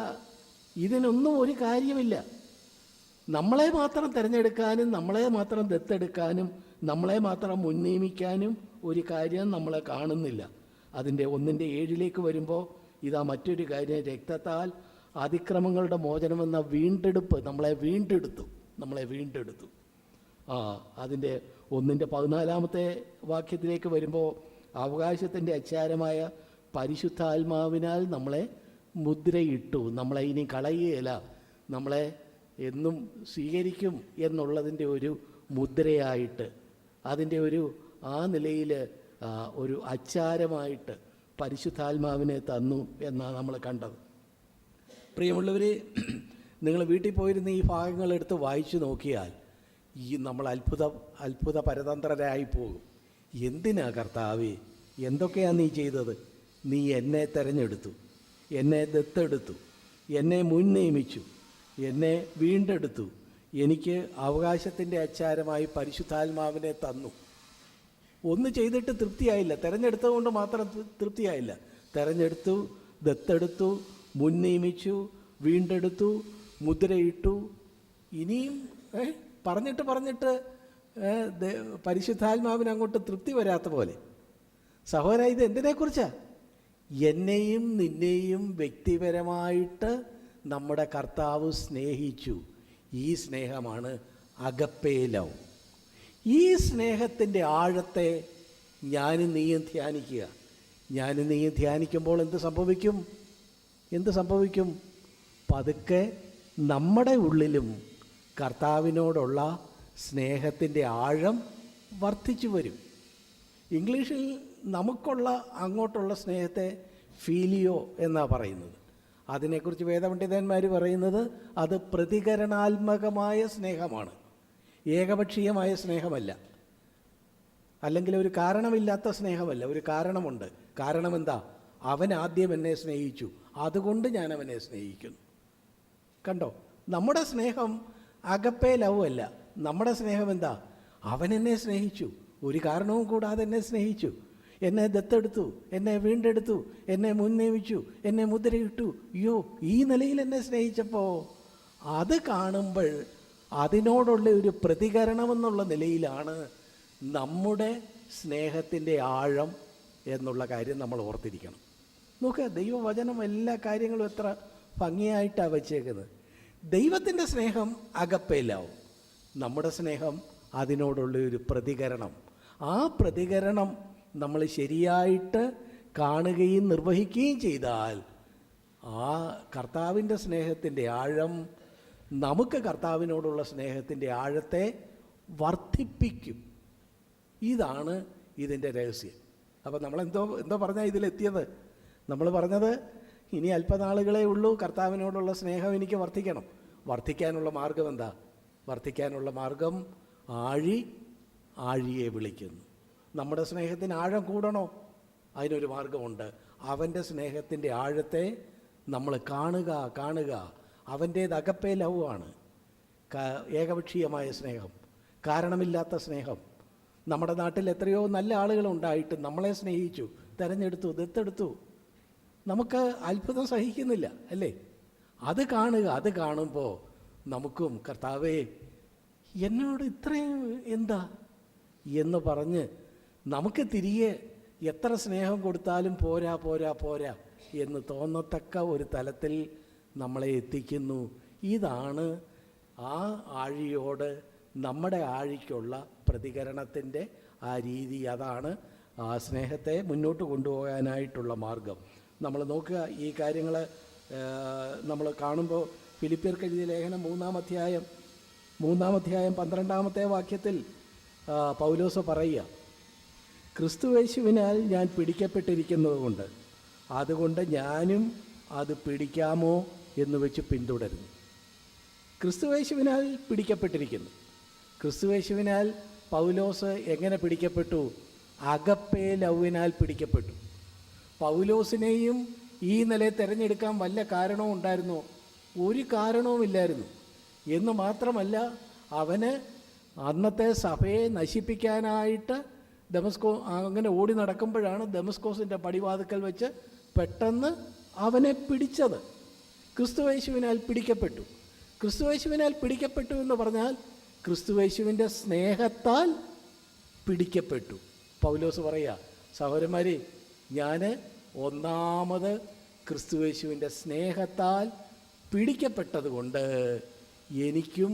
ഇതിനൊന്നും ഒരു കാര്യമില്ല. നമ്മളെ മാത്രം തിരഞ്ഞെടുക്കാനും നമ്മളെ മാത്രം ദത്തെടുക്കാനും നമ്മളെ മാത്രം മുൻനിയമിക്കാനും ഒരു കാര്യം നമ്മളെ കാണുന്നില്ല. അതിൻ്റെ 1:7 വരുമ്പോൾ ഇതാ മറ്റൊരു കാര്യം, രക്തത്താൽ അതിക്രമങ്ങളുടെ മോചനമെന്ന വീണ്ടെടുപ്പ്, നമ്മളെ വീണ്ടെടുത്തു. അതിൻ്റെ 1:14 വാക്യത്തിലേക്ക് വരുമ്പോൾ അവകാശത്തിൻ്റെ അച്ചാരമായ പരിശുദ്ധാത്മാവിനാൽ നമ്മളെ മുദ്രയിട്ടു. നമ്മളെ ഇനി കളയുകയില്ല, നമ്മളെ എന്നും സ്വീകരിക്കും എന്നുള്ളതിൻ്റെ ഒരു മുദ്രയായിട്ട്, അതിൻ്റെ ഒരു ആ നിലയിൽ ഒരു അച്ചാരമായിട്ട് പരിശുദ്ധാത്മാവിനെ തന്നു എന്നാണ് നമ്മൾ കണ്ടത്. പ്രിയമുള്ളവർ, നിങ്ങൾ വീട്ടിൽ പോയിരുന്ന ഈ ഭാഗങ്ങളെടുത്ത് വായിച്ചു നോക്കിയാൽ നമ്മൾ അത്ഭുത പരതന്ത്രരായി പോകും. എന്തിനാ കർത്താവേ, എന്തൊക്കെയാണ് നീ ചെയ്തത്? നീ എന്നെ തിരഞ്ഞെടുത്തു, എന്നെ ദത്തെടുത്തു, എന്നെ മുൻ നിയമിച്ചു, എന്നെ വീണ്ടെടുത്തു, എനിക്ക് അവകാശത്തിൻ്റെ അച്ചാരമായി പരിശുദ്ധാത്മാവിനെ തന്നു. ഒന്ന് ചെയ്തിട്ട് തൃപ്തിയായില്ല, തിരഞ്ഞെടുത്തതുകൊണ്ട് മാത്രം തൃപ്തിയായില്ല. തിരഞ്ഞെടുത്തു, ദത്തെടുത്തു, മുൻ നിയമിച്ചു, വീണ്ടെടുത്തു, മുദ്രയിട്ടു. ഇനിയും പറഞ്ഞിട്ട് പരിശുദ്ധാത്മാവിന് അങ്ങോട്ട് തൃപ്തി വരാത്ത പോലെ. സഹോദരാ, ഇത് എന്തിനെക്കുറിച്ചാണ്? എന്നെയും നിന്നെയും വ്യക്തിപരമായിട്ട് നമ്മുടെ കർത്താവ് സ്നേഹിച്ചു. ഈ സ്നേഹമാണ് അഗപ്പേ ലവ്. ഈ സ്നേഹത്തിൻ്റെ ആഴത്തെ ഞാനും നീയും ധ്യാനിക്കുക. ഞാനും നീയും ധ്യാനിക്കുമ്പോൾ എന്ത് സംഭവിക്കും? പതുക്കെ നമ്മുടെ ഉള്ളിലും കർത്താവിനോടുള്ള സ്നേഹത്തിൻ്റെ ആഴം വർദ്ധിച്ചു വരും. ഇംഗ്ലീഷിൽ നമുക്കുള്ള അങ്ങോട്ടുള്ള സ്നേഹത്തെ ഫീലിയോ എന്നാണ് പറയുന്നത്. അതിനെക്കുറിച്ച് വേദപണ്ഡിതന്മാർ പറയുന്നത് അത് പ്രതികരണാത്മകമായ സ്നേഹമാണ്, ഏകപക്ഷീയമായ സ്നേഹമല്ല, അല്ലെങ്കിൽ ഒരു കാരണമില്ലാത്ത സ്നേഹമല്ല. ഒരു കാരണമുണ്ട്. കാരണം എന്താ? അവൻ ആദ്യം എന്നെ സ്നേഹിച്ചു, അതുകൊണ്ട് ഞാൻ അവനെ സ്നേഹിക്കുന്നു. കണ്ടോ? നമ്മുടെ സ്നേഹം അഗപ്പേ ലവ് അല്ല. നമ്മുടെ സ്നേഹം എന്താ? അവൻ എന്നെ സ്നേഹിച്ചു, ഒരു കാരണവും കൂടാതെ എന്നെ സ്നേഹിച്ചു, എന്നെ ദത്തെടുത്തു, എന്നെ വീണ്ടെടുത്തു, എന്നെ മുൻ നിയമിച്ചു, എന്നെ മുദ്രയിട്ടു. അയ്യോ, ഈ നിലയിൽ എന്നെ സ്നേഹിച്ചപ്പോൾ അത് കാണുമ്പോൾ അതിനോടുള്ള ഒരു പ്രതികരണമെന്നുള്ള നിലയിലാണ് നമ്മുടെ സ്നേഹത്തിൻ്റെ ആഴം എന്നുള്ള കാര്യം നമ്മൾ ഓർത്തിരിക്കണം. നോക്കുക, ദൈവവചനം എല്ലാ കാര്യങ്ങളും എത്ര ഭംഗിയായിട്ടാണ് വച്ചേക്കുന്നത്. ദൈവത്തിൻ്റെ സ്നേഹം അഗപ്പേലാവും, നമ്മുടെ സ്നേഹം അതിനോടുള്ള ഒരു പ്രതികരണം. ആ പ്രതികരണം നമ്മൾ ശരിയായിട്ട് കാണുകയും നിർവഹിക്കുകയും ചെയ്താൽ ആ കർത്താവിൻ്റെ സ്നേഹത്തിൻ്റെ ആഴം നമുക്ക് കർത്താവിനോടുള്ള സ്നേഹത്തിൻ്റെ ആഴത്തെ വർദ്ധിപ്പിക്കും. ഇതാണ് ഇതിൻ്റെ രഹസ്യം. അപ്പോൾ നമ്മളെന്തോ പറഞ്ഞാൽ ഇതിലെത്തിയത്? നമ്മൾ പറഞ്ഞത് ഇനി അല്പനാളുകളേ ഉള്ളൂ കർത്താവിനോടുള്ള സ്നേഹം എനിക്ക് വർദ്ധിക്കണം. വർദ്ധിക്കാനുള്ള മാർഗം എന്താ? വർദ്ധിക്കാനുള്ള മാർഗം ആഴിയെ വിളിക്കുന്നു. നമ്മുടെ സ്നേഹത്തിന് ആഴം കൂടണോ? അതിനൊരു മാർഗമുണ്ട്. അവൻ്റെ സ്നേഹത്തിൻ്റെ ആഴത്തെ നമ്മൾ കാണുക. അവൻ്റേത് അഗപ്പേ ലവ് ആണ്, ഏകപക്ഷീയമായ സ്നേഹം, കാരണമില്ലാത്ത സ്നേഹം. നമ്മുടെ നാട്ടിൽ എത്രയോ നല്ല ആളുകളുണ്ടായിട്ട് നമ്മളെ സ്നേഹിച്ചു, തിരഞ്ഞെടുത്തു, ദത്തെടുത്തു. നമുക്ക് അത്ഭുതം സഹിക്കുന്നില്ല അല്ലേ? അത് കാണുമ്പോൾ നമുക്കും കർത്താവേ എന്നോട് ഇത്രയും എന്താ എന്ന് പറഞ്ഞ് നമുക്ക് തിരികെ എത്ര സ്നേഹം കൊടുത്താലും പോരാ എന്ന് തോന്നത്തക്ക ഒരു തലത്തിൽ നമ്മളെ എത്തിക്കുന്നു. ഇതാണ് ആ ആഴിയോട് നമ്മുടെ ആഴിക്കുള്ള പ്രതികരണത്തിൻ്റെ ആ രീതി. അതാണ് ആ സ്നേഹത്തെ മുന്നോട്ട് കൊണ്ടുപോകാനായിട്ടുള്ള മാർഗം. നമ്മൾ നോക്കുക, ഈ കാര്യങ്ങൾ നമ്മൾ കാണുമ്പോൾ ഫിലിപ്പിയർക്ക് എഴുതിയ ലേഖനം 3-ാം അധ്യായം 12-ാമത്തെ വാക്യത്തിൽ പൗലോസ് പറയുക, ക്രിസ്തുയേശുവിനാൽ ഞാൻ പിടിക്കപ്പെട്ടിരിക്കുന്നത് അതുകൊണ്ട് ഞാനും അത് പിടിക്കാമോ എന്ന് വെച്ച് പിന്തുടരുന്നു. ക്രിസ്തുയേശുവിനാൽ പിടിക്കപ്പെട്ടിരിക്കുന്നു. ക്രിസ്തുയേശുവിനാൽ പൗലോസ് എങ്ങനെ പിടിക്കപ്പെട്ടു? അഗപ്പേ ലവിനാൽ പിടിക്കപ്പെട്ടു. പൗലോസിനെയും ഈ നിലയെ തിരഞ്ഞെടുക്കാൻ വല്ല കാരണവും ഉണ്ടായിരുന്നോ? ഒരു കാരണവുമില്ലായിരുന്നു. എന്ന് മാത്രമല്ല, അവന് അന്നത്തെ സഭയെ നശിപ്പിക്കാനായിട്ട് അങ്ങനെ ഓടി നടക്കുമ്പോഴാണ് ദമസ്കോസിൻ്റെ പടിവാതിക്കൽ വെച്ച് പെട്ടെന്ന് അവനെ പിടിച്ചത്. ക്രിസ്തുയേശുവിനാൽ പിടിക്കപ്പെട്ടു. ക്രിസ്തുയേശുവിനാൽ പിടിക്കപ്പെട്ടു എന്ന് പറഞ്ഞാൽ ക്രിസ്തുയേശുവിൻ്റെ സ്നേഹത്താൽ പിടിക്കപ്പെട്ടു. പൗലോസ് പറയുക, സഹോദരന്മാരെ, ഞാൻ ഒന്നാമത് ക്രിസ്തുയേശുവിൻ്റെ സ്നേഹത്താൽ പിടിക്കപ്പെട്ടത് കൊണ്ട് എനിക്കും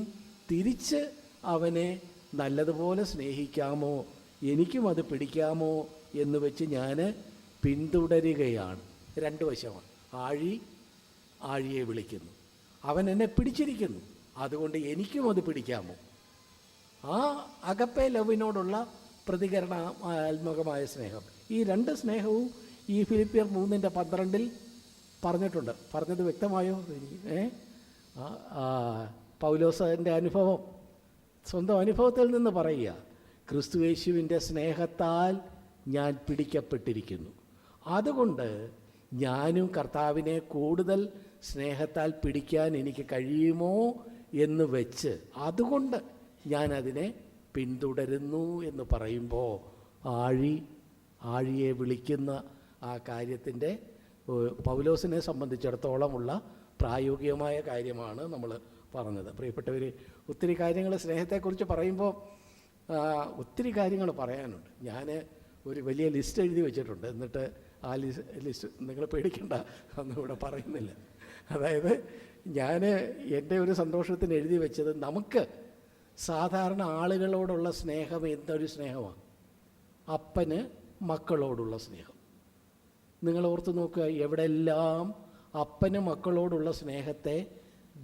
തിരിച്ച് അവനെ നല്ലതുപോലെ സ്നേഹിക്കാമോ, എനിക്കും അത് പിടിക്കാമോ എന്ന് വെച്ച് ഞാൻ പിന്തുടരുകയാണ്. രണ്ട് വശമാണ്. ആഴിയെ വിളിക്കുന്നു, അവൻ എന്നെ പിടിച്ചിരിക്കുന്നു, അതുകൊണ്ട് എനിക്കും അത് പിടിക്കാമോ. ആ അഗപ്പേ ലവിനോടുള്ള പ്രതികരണാത്മകമായ സ്നേഹം, ഈ രണ്ട് സ്നേഹവും ഈ ഫിലിപ്പിയർ 3:12 പറഞ്ഞിട്ടുണ്ട്. പറഞ്ഞത് വ്യക്തമായോ? പൗലോസിൻ്റെ അനുഭവം, സ്വന്തം അനുഭവത്തിൽ നിന്ന് പറയുക, ക്രിസ്തുയേശുവിൻ്റെ സ്നേഹത്താൽ ഞാൻ പിടിക്കപ്പെട്ടിരിക്കുന്നു, അതുകൊണ്ട് ഞാനും കർത്താവിനെ കൂടുതൽ സ്നേഹത്താൽ പിടിക്കാൻ എനിക്ക് കഴിയുമോ എന്ന് വെച്ച് അതുകൊണ്ട് ഞാനതിനെ പിന്തുടരുന്നു എന്ന് പറയുമ്പോൾ ആഴിയെ വിളിക്കുന്ന ആ കാര്യത്തിൻ്റെ പൗലോസിനെ സംബന്ധിച്ചിടത്തോളമുള്ള പ്രായോഗികമായ കാര്യമാണ് നമ്മൾ പറഞ്ഞത്. പ്രിയപ്പെട്ടവർ, ഒത്തിരി കാര്യങ്ങൾ സ്നേഹത്തെക്കുറിച്ച് പറയുമ്പോൾ ഒത്തിരി കാര്യങ്ങൾ പറയാനുണ്ട്. ഞാൻ ഒരു വലിയ ലിസ്റ്റ് എഴുതി വെച്ചിട്ടുണ്ട്. എന്നിട്ട് ആ ലിസ്റ്റ് നിങ്ങൾ പേടിക്കണ്ട, ഒന്നും ഇവിടെ പറയുന്നില്ല. അതായത് ഞാൻ എൻ്റെ ഒരു സന്തോഷത്തിന് എഴുതി വെച്ചത്, നമുക്ക് സാധാരണ ആളുകളോടുള്ള സ്നേഹം എന്തൊരു സ്നേഹമാണ്? അപ്പന് മക്കളോടുള്ള സ്നേഹം. നിങ്ങൾ ഓർത്ത് നോക്കുക, എവിടെയെല്ലാം അപ്പന് മക്കളോടുള്ള സ്നേഹത്തെ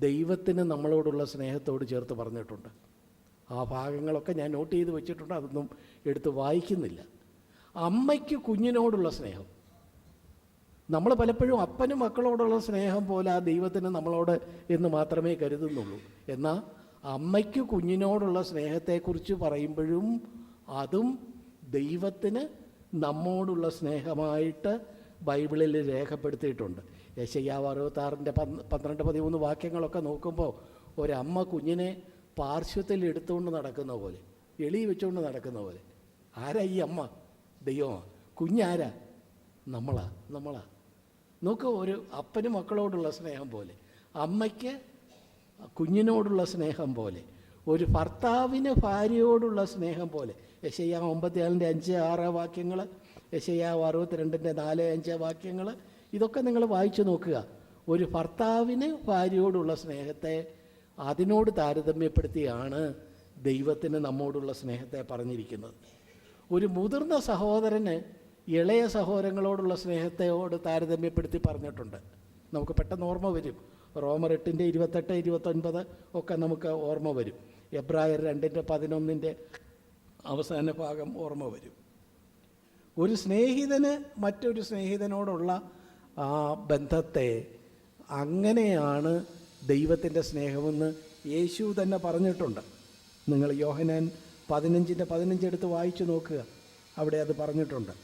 ദൈവത്തിന് നമ്മളോടുള്ള സ്നേഹത്തോട് ചേർത്ത് പറഞ്ഞിട്ടുണ്ട്. ആ ഭാഗങ്ങളൊക്കെ ഞാൻ നോട്ട് ചെയ്ത് വെച്ചിട്ടുണ്ട്, അതൊന്നും എടുത്ത് വായിക്കുന്നില്ല. അമ്മയ്ക്ക് കുഞ്ഞിനോടുള്ള സ്നേഹം, നമ്മൾ പലപ്പോഴും അപ്പനും മക്കളോടുള്ള സ്നേഹം പോലെ ആ ദൈവത്തിന് നമ്മളോട് എന്ന് മാത്രമേ കരുതുന്നുള്ളൂ. എന്നാൽ അമ്മയ്ക്ക് കുഞ്ഞിനോടുള്ള സ്നേഹത്തെക്കുറിച്ച് പറയുമ്പോഴും അതും ദൈവത്തിന് നമ്മോടുള്ള സ്നേഹമായിട്ട് ബൈബിളിൽ രേഖപ്പെടുത്തിയിട്ടുണ്ട്. യെശയ്യാവ് 66:12-13 വാക്യങ്ങളൊക്കെ നോക്കുമ്പോൾ ഒരമ്മ കുഞ്ഞിനെ പാർശ്വത്തിൽ എടുത്തുകൊണ്ട് നടക്കുന്ന പോലെ, എളി വെച്ചുകൊണ്ട് നടക്കുന്ന പോലെ. ആരാ ഈ അമ്മ? ദൈവമാണ്. കുഞ്ഞാരാ? നമ്മളാ. നോക്ക്, ഒരു അപ്പന് മക്കളോടുള്ള സ്നേഹം പോലെ, അമ്മയ്ക്ക് കുഞ്ഞിനോടുള്ള സ്നേഹം പോലെ, ഒരു ഭർത്താവിന് ഭാര്യയോടുള്ള സ്നേഹം പോലെ. യെശയ്യാവ് 54:5-6 വാക്യങ്ങൾ, യെശയ്യാവ് 62:4-5 വാക്യങ്ങൾ, ഇതൊക്കെ നിങ്ങൾ വായിച്ചു നോക്കുക. ഒരു ഭർത്താവിന് ഭാര്യയോടുള്ള സ്നേഹത്തെ അതിനോട് താരതമ്യപ്പെടുത്തിയാണ് ദൈവത്തിന് നമ്മോടുള്ള സ്നേഹത്തെ പറഞ്ഞിരിക്കുന്നത്. ഒരു മുതിർന്ന സഹോദരന് ഇളയ സഹോദരങ്ങളോടുള്ള സ്നേഹത്തോട് താരതമ്യപ്പെടുത്തി പറഞ്ഞിട്ടുണ്ട്. നമുക്ക് പെട്ടെന്ന് ഓർമ്മ വരും. റോമർ 8:28-29 ഒക്കെ നമുക്ക് ഓർമ്മ വരും. എബ്രായർ 2:11 അവസാന ഭാഗം ഓർമ്മ വരും. ഒരു സ്നേഹിതന് മറ്റൊരു സ്നേഹിതനോടുള്ള ആ ബന്ധത്തെ അങ്ങനെയാണ് ദൈവത്തിൻ്റെ സ്നേഹമെന്ന് യേശു തന്നെ പറഞ്ഞിട്ടുണ്ട്. നിങ്ങൾ യോഹന്നാൻ 15:15 എടുത്ത് വായിച്ചു നോക്കുക, അവിടെ അത് പറഞ്ഞിട്ടുണ്ട്.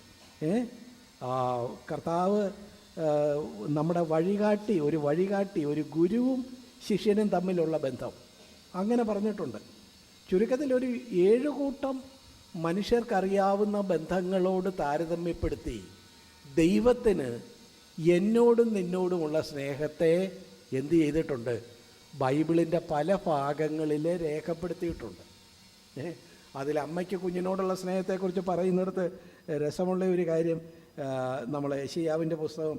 കർത്താവ് നമ്മുടെ വഴികാട്ടി, ഒരു ഗുരുവും ശിഷ്യനും തമ്മിലുള്ള ബന്ധം അങ്ങനെ പറഞ്ഞിട്ടുണ്ട്. ചുരുക്കത്തിൽ ഒരു 7 കൂട്ടം മനുഷ്യർക്കറിയാവുന്ന ബന്ധങ്ങളോട് താരതമ്യപ്പെടുത്തി ദൈവത്തിന് എന്നോടും നിന്നോടുമുള്ള സ്നേഹത്തെ എന്ത് ചെയ്തിട്ടുണ്ട്? ബൈബിളിൻ്റെ പല ഭാഗങ്ങളിൽ രേഖപ്പെടുത്തിയിട്ടുണ്ട്. അതിൽ അമ്മയ്ക്ക് കുഞ്ഞിനോടുള്ള സ്നേഹത്തെക്കുറിച്ച് പറയുന്നിടത്ത് രസമുള്ള ഒരു കാര്യം, നമ്മൾ യെശയ്യാവിൻ്റെ പുസ്തകം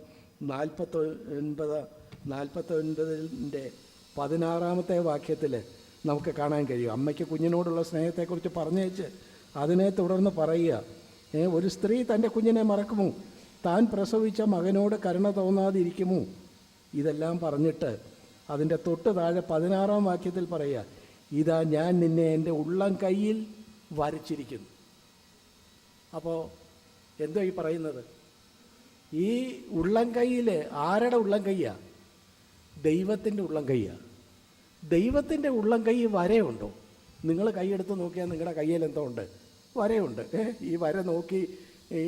49:16 വാക്യത്തിൽ നമുക്ക് കാണാൻ കഴിയും. അമ്മയ്ക്ക് കുഞ്ഞിനോടുള്ള സ്നേഹത്തെക്കുറിച്ച് പറഞ്ഞേച്ച് അതിനെ തുടർന്ന് പറയുക, ഒരു സ്ത്രീ തൻ്റെ കുഞ്ഞിനെ മറക്കുമോ? താൻ പ്രസവിച്ച മകനോട് കരുണ തോന്നാതിരിക്കുമോ? ഇതെല്ലാം പറഞ്ഞിട്ട് അതിൻ്റെ തൊട്ട് താഴെ 16 വാക്യത്തിൽ പറയുക, ഇതാ ഞാൻ നിന്നെ എൻ്റെ ഉള്ളം കയ്യിൽ വരച്ചിരിക്കുന്നു. അപ്പോൾ എന്തോ ഈ പറയുന്നത്? ഈ ഉള്ളം കയ്യിൽ ആരുടെ ഉള്ളം കയ്യാ? ദൈവത്തിൻ്റെ ഉള്ളം കയ്യാ. ദൈവത്തിൻ്റെ ഉള്ളം കൈ വരയുണ്ടോ? നിങ്ങൾ കൈയെടുത്ത് നോക്കിയാൽ നിങ്ങളുടെ കയ്യിൽ എന്തോ ഉണ്ട്? വരയുണ്ട്. ഈ വര നോക്കി ഈ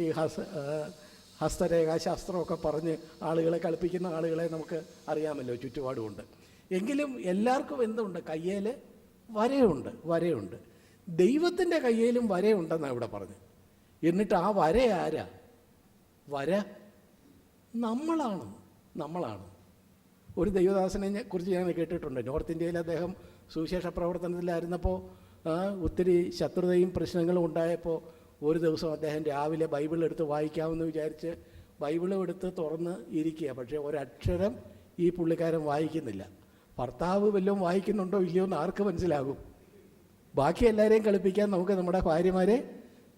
ഹസ്തരേഖാശാസ്ത്രമൊക്കെ പറഞ്ഞ് ആളുകളെ കളിപ്പിക്കുന്ന ആളുകളെ നമുക്ക് അറിയാമല്ലോ, ചുറ്റുപാടുമുണ്ട്. എങ്കിലും എല്ലാവർക്കും എന്തുണ്ട്? കയ്യിൽ വരയുണ്ട്. ദൈവത്തിൻ്റെ കയ്യിലും വരയുണ്ടെന്നാണ് ഇവിടെ പറഞ്ഞത്. എന്നിട്ട് ആ വര ആരാ? വര നമ്മളാണ്. ഒരു ദൈവദാസനെ കുറിച്ച് ഞാൻ കേട്ടിട്ടുണ്ട്. നോർത്ത് ഇന്ത്യയിൽ അദ്ദേഹം സുവിശേഷ പ്രവർത്തനത്തിലായിരുന്നപ്പോൾ ഒത്തിരി ശത്രുതയും പ്രശ്നങ്ങളും ഉണ്ടായപ്പോൾ ഒരു ദിവസം അദ്ദേഹം രാവിലെ ബൈബിൾ എടുത്ത് വായിക്കാമെന്ന് വിചാരിച്ച് ബൈബിളും എടുത്ത് തുറന്ന് ഇരിക്കുക. പക്ഷേ ഒരക്ഷരം ഈ പുള്ളിക്കാരൻ വായിക്കുന്നില്ല. ഭർത്താവ് വല്ലതും വായിക്കുന്നുണ്ടോ ഇല്ലയോ എന്ന് ആർക്ക് മനസ്സിലാകും? ബാക്കി എല്ലാവരെയും കളിപ്പിക്കാൻ നമുക്ക് നമ്മുടെ ഭാര്യമാരെ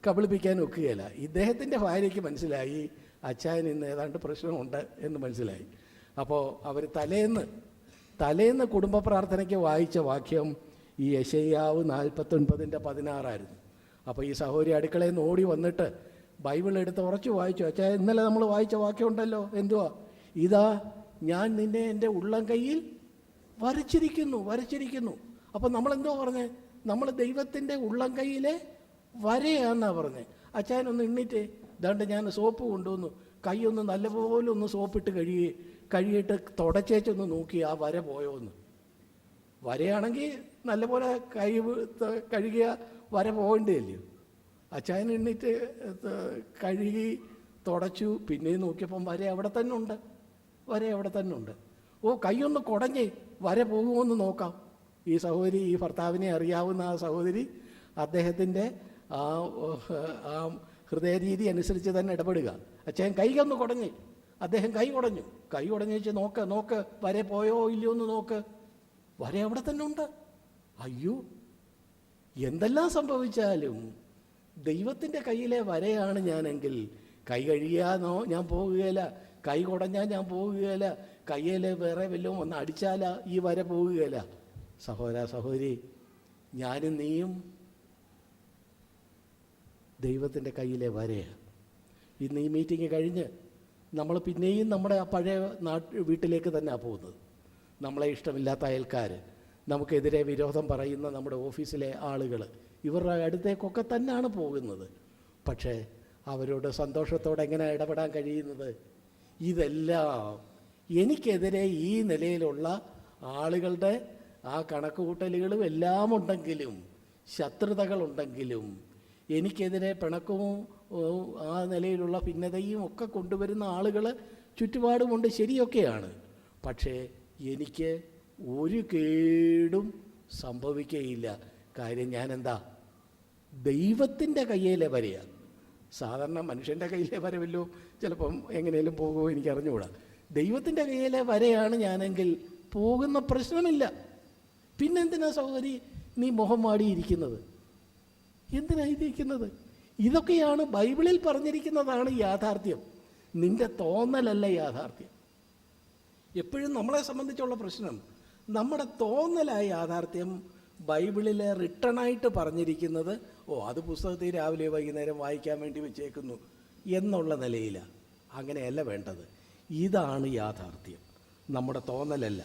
കബളിപ്പിക്കാൻ ഒക്കുകയില്ല. ഇദ്ദേഹത്തിൻ്റെ ഭാര്യയ്ക്ക് മനസ്സിലായി അച്ചായൻ ഇന്ന് ഏതാണ്ട് പ്രശ്നമുണ്ട് എന്ന് മനസ്സിലായി. അപ്പോൾ അവർ തലേന്ന് കുടുംബ പ്രാർത്ഥനയ്ക്ക് വായിച്ച വാക്യം ഈ യെശയ്യാവ് 49:16 അപ്പോൾ ഈ സഹോദരി അടുക്കളയിൽ നിന്ന് ഓടി വന്നിട്ട് ബൈബിൾ എടുത്ത് ഉറച്ചു വായിച്ചു. അച്ചായ, ഇന്നലെ നമ്മൾ വായിച്ച വാക്യം ഉണ്ടല്ലോ, എന്തുവാ? ഇതാ ഞാൻ നിന്നെ എൻ്റെ ഉള്ളം കയ്യിൽ വരച്ചിരിക്കുന്നു. അപ്പോൾ നമ്മളെന്തോ പറഞ്ഞേ? നമ്മൾ ദൈവത്തിൻ്റെ ഉള്ളം കയ്യിലെ വരയാന്നാണ് പറഞ്ഞത്. അച്ചായനൊന്ന് എണ്ണിട്ട്, ദാണ്ട് ഞാൻ സോപ്പ് കൊണ്ടുവന്നു, കൈയൊന്ന് നല്ലപോലെ ഒന്ന് സോപ്പിട്ട് കഴുകിയിട്ട് തുടച്ചേച്ചൊന്ന് നോക്കി ആ വര പോയോന്ന്. വരയാണെങ്കിൽ നല്ലപോലെ കഴുകിയ വര പോകേണ്ടതല്ലയോ? അച്ചായൻ എണ്ണിട്ട് കഴുകി തുടച്ചു, പിന്നെയും നോക്കിയപ്പം വര അവിടെ തന്നെ ഉണ്ട്. ഓ, കൈയൊന്ന് കുടഞ്ഞേ വര പോകുമോയെന്ന് നോക്കാം. ഈ സഹോദരി, ഈ ഭർത്താവിനെ അറിയാവുന്ന ആ സഹോദരി അദ്ദേഹത്തിൻ്റെ ആ ഹൃദയരീതി അനുസരിച്ച് തന്നെ ഇടപെടുക. അച്ഛൻ കൈ ഒന്ന് കുടഞ്ഞ്, അദ്ദേഹം കൈ കുടഞ്ഞു വെച്ച് നോക്ക് വര പോയോ ഇല്ലയോ എന്ന് നോക്ക്. വര അവിടെ തന്നെ ഉണ്ട്. അയ്യോ, എന്തെല്ലാം സംഭവിച്ചാലും ദൈവത്തിൻ്റെ കയ്യിലെ വരയാണ് ഞാനെങ്കിൽ കൈ കഴുകിയാന്നോ ഞാൻ പോകുകയില്ല, കൈ കുടഞ്ഞാൽ ഞാൻ പോകുകയില്ല, കയ്യിൽ വേറെ വല്ലതും ഒന്ന് അടിച്ചാലാ ഈ വര പോകുകയില്ല. സഹോദരി, ഞാനും നീയും ദൈവത്തിൻ്റെ കയ്യിലെ വരയാണ്. ഇന്ന് ഈ മീറ്റിംഗ് കഴിഞ്ഞ് നമ്മൾ പിന്നെയും നമ്മുടെ ആ പഴയ വീട്ടിലേക്ക് തന്നെയാണ് പോകുന്നത്. നമ്മളെ ഇഷ്ടമില്ലാത്ത അയൽക്കാർ, നമുക്കെതിരെ വിരോധം പറയുന്ന നമ്മുടെ ഓഫീസിലെ ആളുകൾ, ഇവരുടെ അടുത്തേക്കൊക്കെ തന്നെയാണ് പോകുന്നത്. പക്ഷേ അവരോട് സന്തോഷത്തോടെ എങ്ങനെ ഇടപെടാൻ കഴിയുന്നത്? ഇതെല്ലാം എനിക്കെതിരെ ഈ നിലയിലുള്ള ആളുകളുടെ ആ കണക്കുകൂട്ടലുകളും എല്ലാം ഉണ്ടെങ്കിലും, ശത്രുതകളുണ്ടെങ്കിലും, എനിക്കെതിരെ പിണക്കവും ആ നിലയിലുള്ള ഭിന്നതയും ഒക്കെ കൊണ്ടുവരുന്ന ആളുകൾ ചുറ്റുപാടുമുണ്ട്. ശരിയൊക്കെയാണ്. പക്ഷേ എനിക്ക് ഒരു കേടും സംഭവിക്കുകയില്ല. കാര്യം ഞാനെന്താ? ദൈവത്തിൻ്റെ കയ്യിലെ വരയാണ്. സാധാരണ മനുഷ്യൻ്റെ കയ്യിലെ വരവല്ലോ ചിലപ്പം എങ്ങനെയും പോകുമോ എനിക്കറിഞ്ഞുകൂടാ. ദൈവത്തിൻ്റെ കയ്യിലെ വരയാണ് ഞാനെങ്കിൽ പോകുന്ന പ്രശ്നമില്ല. പിന്നെന്തിനാ സഹോദരി നീ മുഖം മാടിയിരിക്കുന്നത്? എന്തിനായിരിക്കുന്നത്? ഇതൊക്കെയാണ് ബൈബിളിൽ പറഞ്ഞിരിക്കുന്നതാണ് യാഥാർത്ഥ്യം. നിന്റെ തോന്നലല്ല യാഥാർത്ഥ്യം. എപ്പോഴും നമ്മളെ സംബന്ധിച്ചുള്ള പ്രശ്നം നമ്മുടെ തോന്നലായ യാഥാർത്ഥ്യം. ബൈബിളിലെ റിട്ടണായിട്ട് പറഞ്ഞിരിക്കുന്നത് അത് പുസ്തകത്തിൽ രാവിലെ വൈകുന്നേരം വായിക്കാൻ വേണ്ടി വെച്ചേക്കുന്നു എന്നുള്ള നിലയിലാണ്. അങ്ങനെയല്ല വേണ്ടത്. ഇതാണ് യാഥാർത്ഥ്യം. നമ്മുടെ തോന്നലല്ല,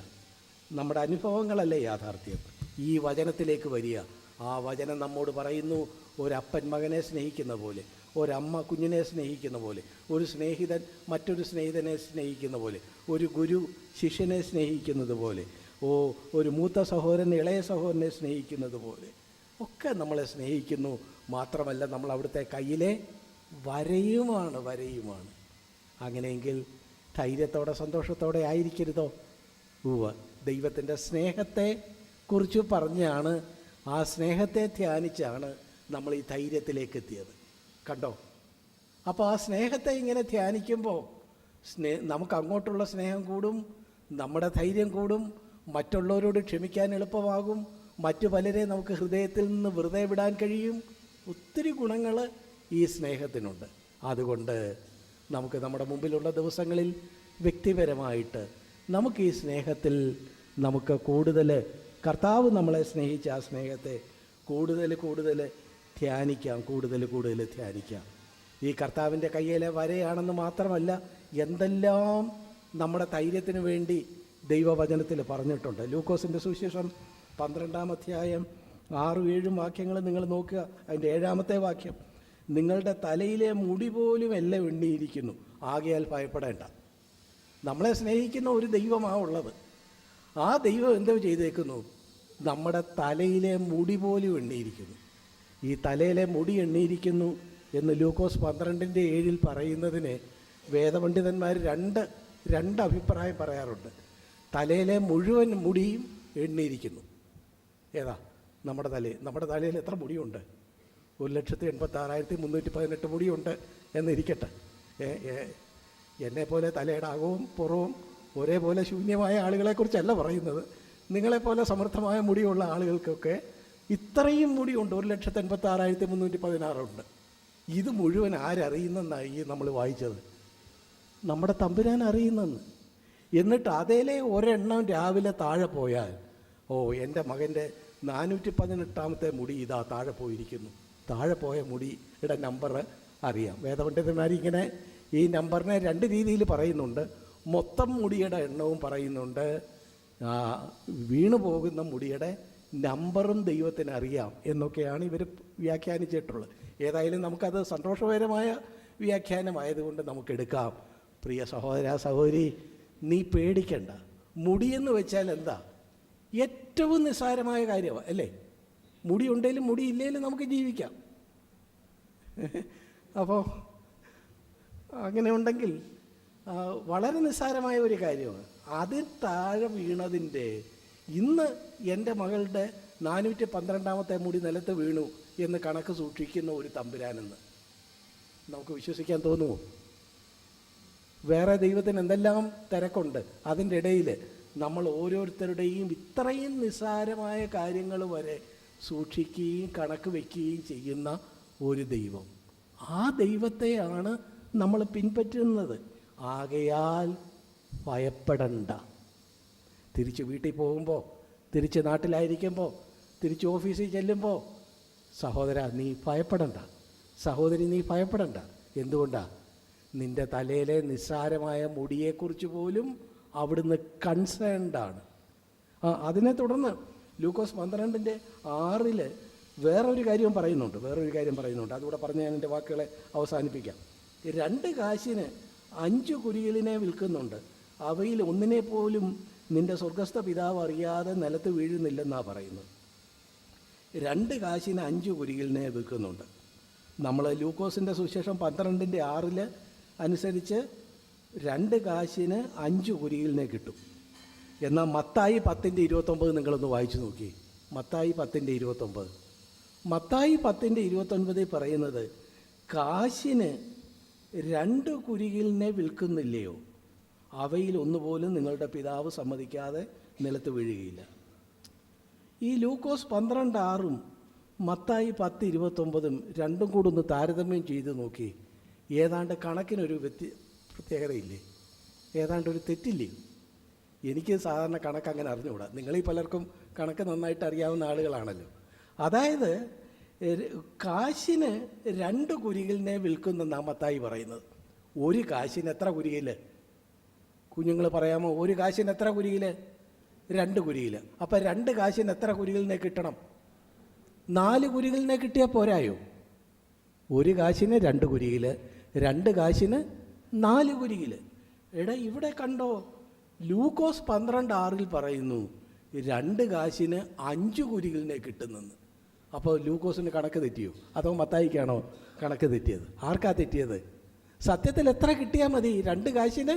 നമ്മുടെ അനുഭവങ്ങളല്ല യാഥാർത്ഥ്യം. ഈ വചനത്തിലേക്ക് വരിക. ആ വചനം നമ്മോട് പറയുന്നു, ഒരപ്പൻ മകനെ സ്നേഹിക്കുന്ന പോലെ, ഒരമ്മ കുഞ്ഞിനെ സ്നേഹിക്കുന്ന പോലെ, ഒരു സ്നേഹിതൻ മറ്റൊരു സ്നേഹിതനെ സ്നേഹിക്കുന്ന പോലെ, ഒരു ഗുരു ശിഷ്യനെ സ്നേഹിക്കുന്നത് പോലെ, ഒരു മൂത്ത സഹോദരൻ ഇളയ സഹോദരനെ സ്നേഹിക്കുന്നത് പോലെ ഒക്കെ നമ്മളെ സ്നേഹിക്കുന്നു. മാത്രമല്ല നമ്മൾ അവിടുത്തെ കയ്യിലെ വരയുമാണ്. അങ്ങനെയെങ്കിൽ ധൈര്യത്തോടെ സന്തോഷത്തോടെ ആയിരിക്കരുതോ? ദൈവത്തിൻ്റെ സ്നേഹത്തെ കുറിച്ച് പറഞ്ഞാണ്, ആ സ്നേഹത്തെ ധ്യാനിച്ചാണ് നമ്മൾ ഈ ധൈര്യത്തിലേക്ക് എത്തിയത്. കണ്ടോ? അപ്പോൾ ആ സ്നേഹത്തെ ഇങ്ങനെ ധ്യാനിക്കുമ്പോൾ നമുക്ക് അങ്ങോട്ടുള്ള സ്നേഹം കൂടും, നമ്മുടെ ധൈര്യം കൂടും, മറ്റുള്ളവരോട് ക്ഷമിക്കാൻ എളുപ്പമാകും, മറ്റു പലരെ നമുക്ക് ഹൃദയത്തിൽ നിന്ന് വെറുതെ വിടാൻ കഴിയും. ഒത്തിരി ഗുണങ്ങൾ ഈ സ്നേഹത്തിനുണ്ട്. അതുകൊണ്ട് നമുക്ക് നമ്മുടെ മുമ്പിലുള്ള ദിവസങ്ങളിൽ വ്യക്തിപരമായിട്ട് നമുക്ക് ഈ സ്നേഹത്തിൽ നമുക്ക് കൂടുതൽ കർത്താവ് നമ്മളെ സ്നേഹിച്ച ആ സ്നേഹത്തെ കൂടുതൽ ധ്യാനിക്കാം. ഈ കർത്താവിൻ്റെ കയ്യിലെ വരയാണെന്ന് മാത്രമല്ല, എന്തെല്ലാം നമ്മുടെ ധൈര്യത്തിന് വേണ്ടി ദൈവവചനത്തിൽ പറഞ്ഞിട്ടുണ്ട്. ലൂക്കോസിൻ്റെ സുവിശേഷം 12-ാം അധ്യായം 6ഉം 7ഉം വാക്യങ്ങൾ നിങ്ങൾ നോക്കുക. അതിൻ്റെ 7ാമത്തെ വാക്യം, നിങ്ങളുടെ തലയിലെ മുടി പോലും എല്ലാം എണ്ണിയിരിക്കുന്നു, ആകയാൽ ഭയപ്പെടേണ്ട. നമ്മളെ സ്നേഹിക്കുന്ന ഒരു ദൈവമാണ് ഉള്ളത്. ആ ദൈവം എന്തോ ചെയ്തേക്കുന്നു, നമ്മുടെ തലയിലെ മുടി പോലും എണ്ണിയിരിക്കുന്നു. ഈ തലയിലെ മുടി എണ്ണിയിരിക്കുന്നു എന്ന് ലൂക്കോസ് 12:7 പറയുന്നതിന് വേദപണ്ഡിതന്മാർ രണ്ട് അഭിപ്രായം പറയാറുണ്ട്. തലയിലെ മുഴുവൻ മുടിയും എണ്ണിയിരിക്കുന്നു. ഏതാ? നമ്മുടെ തലയിൽ എത്ര മുടിയുണ്ട്? 1,86,318 മുടിയുണ്ട് എന്നിരിക്കട്ടെ. എന്നെപ്പോലെ തലയുടെ അകവും പുറവും ഒരേപോലെ ശൂന്യമായ ആളുകളെക്കുറിച്ചല്ല പറയുന്നത്. നിങ്ങളെപ്പോലെ സമൃദ്ധമായ മുടിയുള്ള ആളുകൾക്കൊക്കെ ഇത്രയും മുടിയുണ്ട്. 1,86,316 ഉണ്ട്. ഇത് മുഴുവൻ ആരറിയുന്നെന്നായി നമ്മൾ വായിച്ചത്? നമ്മുടെ തമ്പുരാൻ അറിയുന്നെന്ന്. എന്നിട്ട് അതേലെ ഒരെണ്ണം രാവിലെ താഴെ പോയാൽ, ഓ എൻ്റെ മകൻ്റെ 418ാമത്തെ മുടി ഇതാ താഴെ പോയിരിക്കുന്നു. താഴെ പോയ മുടിയുടെ നമ്പർ അറിയാം. വേദപണ്ഡിതന്മാരിങ്ങനെ ഈ നമ്പറിനെ 2 രീതിയിൽ പറയുന്നുണ്ട്. മൊത്തം മുടിയുടെ എണ്ണവും പറയുന്നുണ്ട്, വീണു പോകുന്ന മുടിയുടെ നമ്പറും ദൈവത്തിന് അറിയാം എന്നൊക്കെയാണ് ഇവർ വ്യാഖ്യാനിച്ചിട്ടുള്ളത്. ഏതായാലും നമുക്കത് സന്തോഷകരമായ വ്യാഖ്യാനമായതുകൊണ്ട് നമുക്കെടുക്കാം. പ്രിയ സഹോദര സഹോദരി, നീ പേടിക്കണ്ട. മുടിയെന്ന് വെച്ചാൽ എന്താ? ഏറ്റവും നിസ്സാരമായ കാര്യമാണ് അല്ലേ? മുടി ഉണ്ടെങ്കിലും മുടി ഇല്ലെങ്കിലും നമുക്ക് ജീവിക്കാം. അപ്പോൾ അങ്ങനെ ഉണ്ടെങ്കിൽ വളരെ നിസ്സാരമായ ഒരു കാര്യമാണ്. അതിൽ താഴെ വീണതിൻ്റെ ഇന്ന് എൻ്റെ മകളുടെ 412ാമത്തെ മുടി നിലത്ത് വീണു എന്ന് കണക്ക് സൂക്ഷിക്കുന്ന ഒരു തമ്പുരാനെന്ന് നമുക്ക് വിശ്വസിക്കാൻ തോന്നുമോ? വേറെ ദൈവത്തിന് എന്തെല്ലാം തിരക്കുണ്ട്. അതിൻ്റെ ഇടയിൽ നമ്മൾ ഓരോരുത്തരുടെയും ഇത്രയും നിസ്സാരമായ കാര്യങ്ങൾ വരെ സൂക്ഷിക്കുകയും കണക്ക് വയ്ക്കുകയും ചെയ്യുന്ന ഒരു ദൈവം. ആ ദൈവത്തെയാണ് നമ്മൾ പിൻപറ്റുന്നത്. ആകയാൽ ഭയപ്പെടണ്ട. തിരിച്ച് വീട്ടിൽ പോകുമ്പോൾ, തിരിച്ച് നാട്ടിലായിരിക്കുമ്പോൾ, തിരിച്ച് ഓഫീസിൽ ചെല്ലുമ്പോൾ, സഹോദര നീ ഭയപ്പെടണ്ട, സഹോദരി നീ ഭയപ്പെടണ്ട. എന്തുകൊണ്ടാണ്? നിൻ്റെ തലയിലെ നിസ്സാരമായ മുടിയെക്കുറിച്ച് പോലും അവിടുന്ന് കൺസേൺഡാണ്. അതിനെ തുടർന്ന് ലൂക്കോസ് 12:6 വേറൊരു കാര്യം പറയുന്നുണ്ട്. അതുകൂടെ പറഞ്ഞ് ഞാൻ എൻ്റെ വാക്കുകളെ അവസാനിപ്പിക്കാം. 2 കാശിന് 5 കുരികിലിനെ വിൽക്കുന്നുണ്ട്, അവയിൽ ഒന്നിനെ പോലും നിൻ്റെ സ്വർഗസ്ഥ പിതാവ് അറിയാതെ നിലത്ത് വീഴുന്നില്ലെന്നാണ് പറയുന്നത്. 2 കാശിന് 5 കുരികിലിനെ വിൽക്കുന്നുണ്ട്. നമ്മൾ ലൂക്കോസിൻ്റെ സുവിശേഷം 12:6 അനുസരിച്ച് 2 കാശിന് 5 കുരികിലിനെ കിട്ടും. എന്നാൽ മത്തായി 10:29 നിങ്ങളൊന്ന് വായിച്ചു നോക്കി. മത്തായി 10:29 പറയുന്നത്, കാശിന് 2 കുരികിലിനെ വിൽക്കുന്നില്ലയോ, അവയിൽ ഒന്നുപോലും നിങ്ങളുടെ പിതാവ് സമ്മതിക്കാതെ നിലത്ത് വീഴുകയില്ല. ഈ ലൂക്കോസ് 12:6 മത്തായി 10:29 രണ്ടും കൂടെ ഒന്ന് താരതമ്യം ചെയ്ത് നോക്കി. ഏതാണ്ട് കണക്കിനൊരു പ്രത്യേകതയില്ലേ? ഏതാണ്ട് ഒരു തെറ്റില്ലേ? എനിക്ക് സാധാരണ കണക്ക് അങ്ങനെ അറിഞ്ഞുകൂടാ. നിങ്ങളീ പലർക്കും കണക്ക് നന്നായിട്ട് അറിയാവുന്ന ആളുകളാണല്ലോ. അതായത് കാശിന് 2 കുരികിലിനെ വിൽക്കുന്നെന്നാണ് മത്തായി പറയുന്നത്. ഒരു കാശിന് എത്ര കുരികിൽ? കുഞ്ഞുങ്ങൾ പറയാമോ? ഒരു കാശിന് എത്ര കുരികിൽ? 2 കുരികിൽ. അപ്പം 2 കാശിന് എത്ര കുരികിലിനെ കിട്ടണം? 4 കുരികിലിനെ കിട്ടിയാൽ പോരായോ? ഒരു കാശിന് 2 കുരികിൽ, 2 കാശിന് 4 കുരികിൽ. ഇവിടെ കണ്ടോ, ലൂക്കോസ് 12:6 പറയുന്നു 2 കാശിന് 5 കുരികിലിനെ കിട്ടുന്നെന്ന്. അപ്പോൾ ലൂക്കോസിന് കണക്ക് തെറ്റിയോ? അതോ മത്തായിക്കാണോ കണക്ക് തെറ്റിയത്? ആർക്കാ തെറ്റിയത്? സത്യത്തിൽ എത്ര കിട്ടിയാൽ മതി? 2 കാശിന്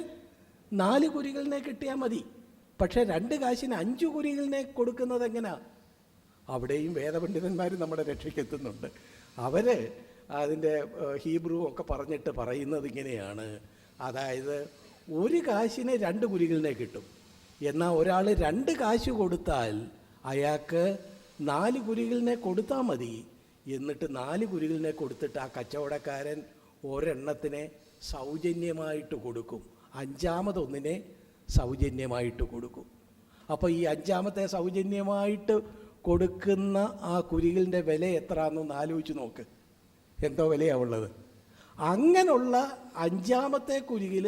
4 കുരികിലിനെ കിട്ടിയാൽ മതി. പക്ഷേ 2 കാശിന് 5 കുരികിലിനെ കൊടുക്കുന്നത് എങ്ങനെയാ? അവിടെയും വേദപണ്ഡിതന്മാർ നമ്മുടെ രക്ഷയ്ക്കെത്തുന്നുണ്ട്. അവർ അതിൻ്റെ ഹീബ്രു ഒക്കെ പറഞ്ഞിട്ട് പറയുന്നത് ഇങ്ങനെയാണ്. അതായത് ഒരു കാശിന് 2 കുരികിലിനെ കിട്ടും. എന്നാൽ ഒരാൾ 2 കാശ് കൊടുത്താൽ അയാൾക്ക് 4 കുരികിലിനെ കൊടുത്താൽ മതി. എന്നിട്ട് 4 കുരികിലിനെ കൊടുത്തിട്ട് ആ കച്ചവടക്കാരൻ ഒരെണ്ണത്തിനെ സൗജന്യമായിട്ട് കൊടുക്കും, 5ാമതൊന്നിനെ സൗജന്യമായിട്ട് കൊടുക്കും. അപ്പോൾ ഈ 5ാമത്തെ സൗജന്യമായിട്ട് കൊടുക്കുന്ന ആ കുരികിലിൻ്റെ വില എത്രയാണെന്നൊന്ന് ആലോചിച്ച് നോക്ക്. എന്തോ വിലയാണ് ഉള്ളത്. അങ്ങനെയുള്ള 5ാമത്തെ കുരികിൽ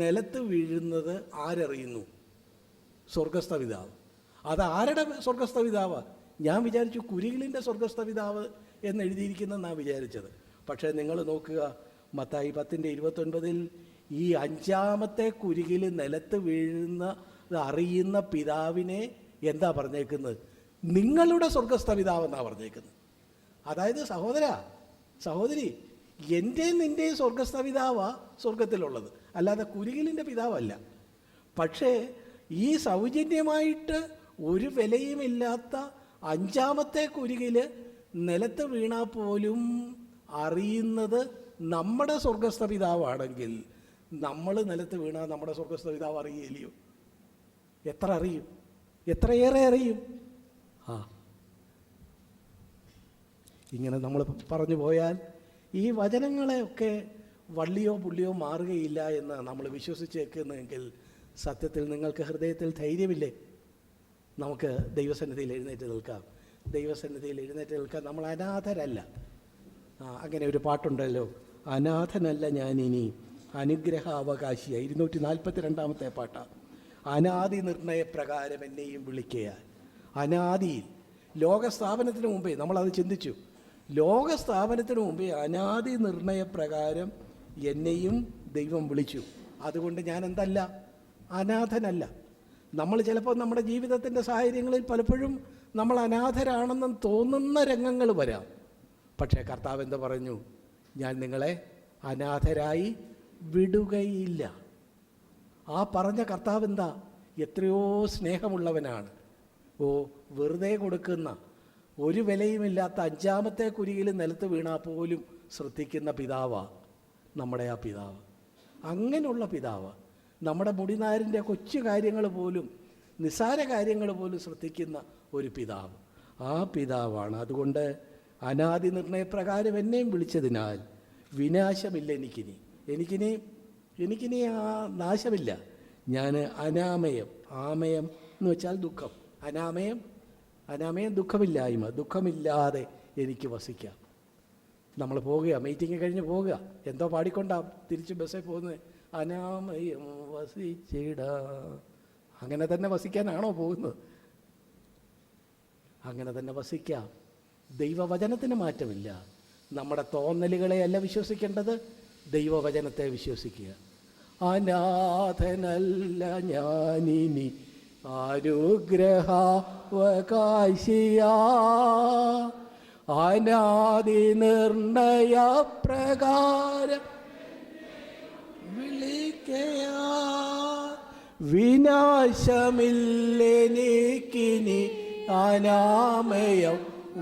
നിലത്ത് വീഴുന്നത് ആരറിയുന്നു? സ്വർഗസ്ഥ പിതാവ്. അത് ആരുടെ സ്വർഗസ്ഥ പിതാവ്? ഞാൻ വിചാരിച്ചു കുരികിലിൻ്റെ സ്വർഗസ്ഥ പിതാവ് എന്നെഴുതിയിരിക്കുന്നെന്നാണ് വിചാരിച്ചത്. പക്ഷേ നിങ്ങൾ നോക്കുക, മത്തായി 10:29 ഈ 5-ാമത്തെ കുരികിൽ നിലത്ത് വീഴുന്നത് അറിയുന്ന പിതാവിനെ എന്താ പറഞ്ഞേക്കുന്നത്? നിങ്ങളുടെ സ്വർഗസ്ഥ പിതാവെന്നാണ് പറഞ്ഞേക്കുന്നത്. അതായത് സഹോദരി, എൻ്റെയും നിൻ്റെയും സ്വർഗസ്ഥ പിതാവാ സ്വർഗത്തിലുള്ളത്, അല്ലാതെ കുരികിലിൻ്റെ പിതാവല്ല. പക്ഷേ ഈ സൗജന്യമായിട്ട് ഒരു വിലയുമില്ലാത്ത 5-ാമത്തെ കുരികിൽ നിലത്ത് വീണാൽ പോലും അറിയുന്നത് നമ്മുടെ സ്വർഗസ്ഥ പിതാവാണെങ്കിൽ, നമ്മൾ നിലത്ത് വീണാൽ നമ്മുടെ സ്വർഗസ്ഥ പിതാവ് അറിയില്ലയോ? എത്രയേറെ അറിയും. ഇങ്ങനെ നമ്മൾ പറഞ്ഞു പോയാൽ ഈ വചനങ്ങളെയൊക്കെ വള്ളിയോ പുള്ളിയോ മാറുകയില്ല എന്ന് നമ്മൾ വിശ്വസിച്ചേക്കുന്നതെങ്കിൽ സത്യത്തിൽ നിങ്ങൾക്ക് ഹൃദയത്തിൽ ധൈര്യമില്ലേ? നമുക്ക് ദൈവസന്നിധിയിൽ എഴുന്നേറ്റ് നിൽക്കാം. നമ്മൾ അനാഥരല്ല. അങ്ങനെ ഒരു പാട്ടുണ്ടല്ലോ, അനാഥനല്ല ഞാനിനി അനുഗ്രഹാവകാശിയായി. 242 പാട്ടാണ്. അനാദി നിർണയപ്രകാരം എന്നെയും വിളിക്കയാൽ. അനാദിയിൽ ലോകസ്ഥാപനത്തിന് മുമ്പേ നമ്മളത് ചിന്തിച്ചു. ലോകസ്ഥാപനത്തിന് മുമ്പേ അനാദി നിർണയപ്രകാരം എന്നെയും ദൈവം വിളിച്ചു. അതുകൊണ്ട് ഞാൻ എന്തല്ല? അനാഥനല്ല. നമ്മൾ ചിലപ്പോൾ നമ്മുടെ ജീവിതത്തിൻ്റെ സാഹചര്യങ്ങളിൽ പലപ്പോഴും നമ്മൾ അനാഥരാണെന്ന് തോന്നുന്ന രംഗങ്ങൾ വരാം. പക്ഷേ കർത്താവ് എന്താ പറഞ്ഞു? ഞാൻ നിങ്ങളെ അനാഥരായി വിടുകയില്ല. ആ പറഞ്ഞ കർത്താവ് എന്താ? എത്രയോ സ്നേഹമുള്ളവനാണ്. വെറുതെ കൊടുക്കുന്ന, ഒരു വിലയുമില്ലാത്ത 5-ാമത്തെ കുരികിൽ നിലത്ത് വീണാൽ പോലും ശ്രദ്ധിക്കുന്ന പിതാവാണ് നമ്മുടെ ആ പിതാവ്. അങ്ങനെയുള്ള പിതാവ് നമ്മുടെ മുടിനാരിൻ്റെ കൊച്ചു കാര്യങ്ങൾ പോലും, നിസ്സാര കാര്യങ്ങൾ പോലും ശ്രദ്ധിക്കുന്ന ഒരു പിതാവ്. ആ പിതാവാണ്. അതുകൊണ്ട് അനാദി നിർണയപ്രകാരം എന്നെയും വിളിച്ചതിനാൽ വിനാശമില്ല എനിക്കിനി ആ നാശമില്ല. ഞാൻ അനാമയം, ആമയം എന്ന് വെച്ചാൽ ദുഃഖം, അനാമയം ദുഃഖമില്ലാതെ എനിക്ക് വസിക്കാം. നമ്മൾ പോകുക, മീറ്റിംഗ് കഴിഞ്ഞ് പോകുക, എന്തോ പാടിക്കൊണ്ടാ തിരിച്ച് ബസ്സിൽ പോകുന്നത്? അനാമയം വസിച്ചിടാ. അങ്ങനെ തന്നെ വസിക്കാനാണോ പോകുന്നത്? അങ്ങനെ തന്നെ വസിക്കാം. ദൈവവചനത്തിന് മാറ്റമില്ല. നമ്മുടെ തോന്നലുകളെയല്ല വിശ്വസിക്കേണ്ടത്, ദൈവവചനത്തെ വിശ്വസിക്കുക. അനാഥനല്ല ഞാനിനി അനുഗ്രഹാവകാശിയാ, അനാദി നിർണയ പ്രകാരം വിളിക്കയാ. വിനാശമില്ലെനിക്കിനി അനാമയം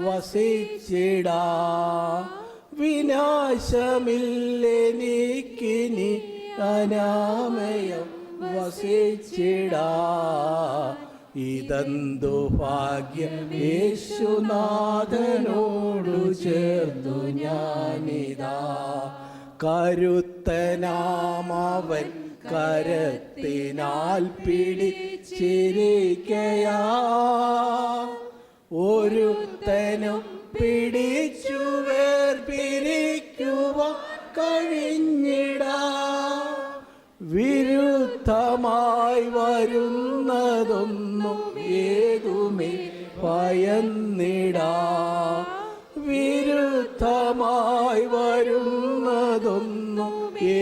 വസിച്ചിടാ. വിനാശമില്ലെനിക്കിനി അനാമയം വസിച്ചിടാ. ഇതെന്തു ഭാഗ്യം യേശുനാഥനോടു ചേർന്നു ഞാനിതാ. കരുത്തനാമവൻ കരത്തിനാൽ പിടിച്ചിരിക്കയാ. ഒരുത്തനും പിടിച്ചു വേർപിരിക്കുവാൻ കഴിഞ്ഞിടാ. വിരുദ്ധമായി വരുന്നതൊന്നും ഏതുമേ ഭയന്നിടാ. വിരുദ്ധമായി വരുന്നതൊന്നും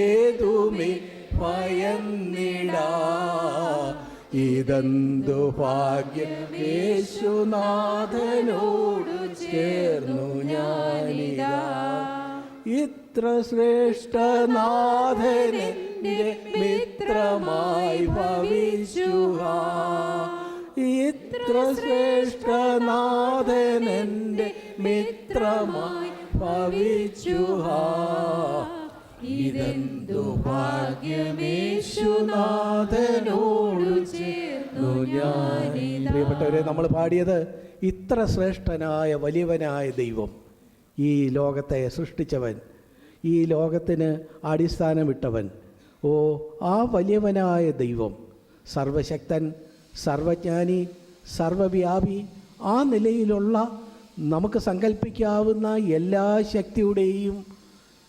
ഏതുമേ ഭയന്നിടാ. ഇതെന്തു ഭാഗ്യം യേശുനാഥനോടു ചേർന്നു ഞാനിതാ. ഇത്ര ശ്രേഷ്ഠനാഥനെന്റെ മിത്രമായി ഭവിച്ചുക. ഇത്ര ശ്രേഷ്ഠനാഥനെന്റെ മിത്രമായി ഭവിച്ചുക. ഇതെന്തു ഭാഗ്യമേശുനാഥനോടു ചേർന്നു ഞാനിതാ. പ്രിയപ്പെട്ടവരെ, നമ്മൾ പാടിയത് ഇത്ര ശ്രേഷ്ഠനായ വലിയവനായ ദൈവം, ഈ ലോകത്തെ സൃഷ്ടിച്ചവൻ, ഈ ലോകത്തിന് അടിസ്ഥാനമിട്ടവൻ, ആ വലിയവനായ ദൈവം, സർവശക്തൻ, സർവജ്ഞാനി, സർവവ്യാപി, ആ നിലയിലുള്ള നമുക്ക് സങ്കല്പിക്കാവുന്ന എല്ലാ ശക്തിയുടെയും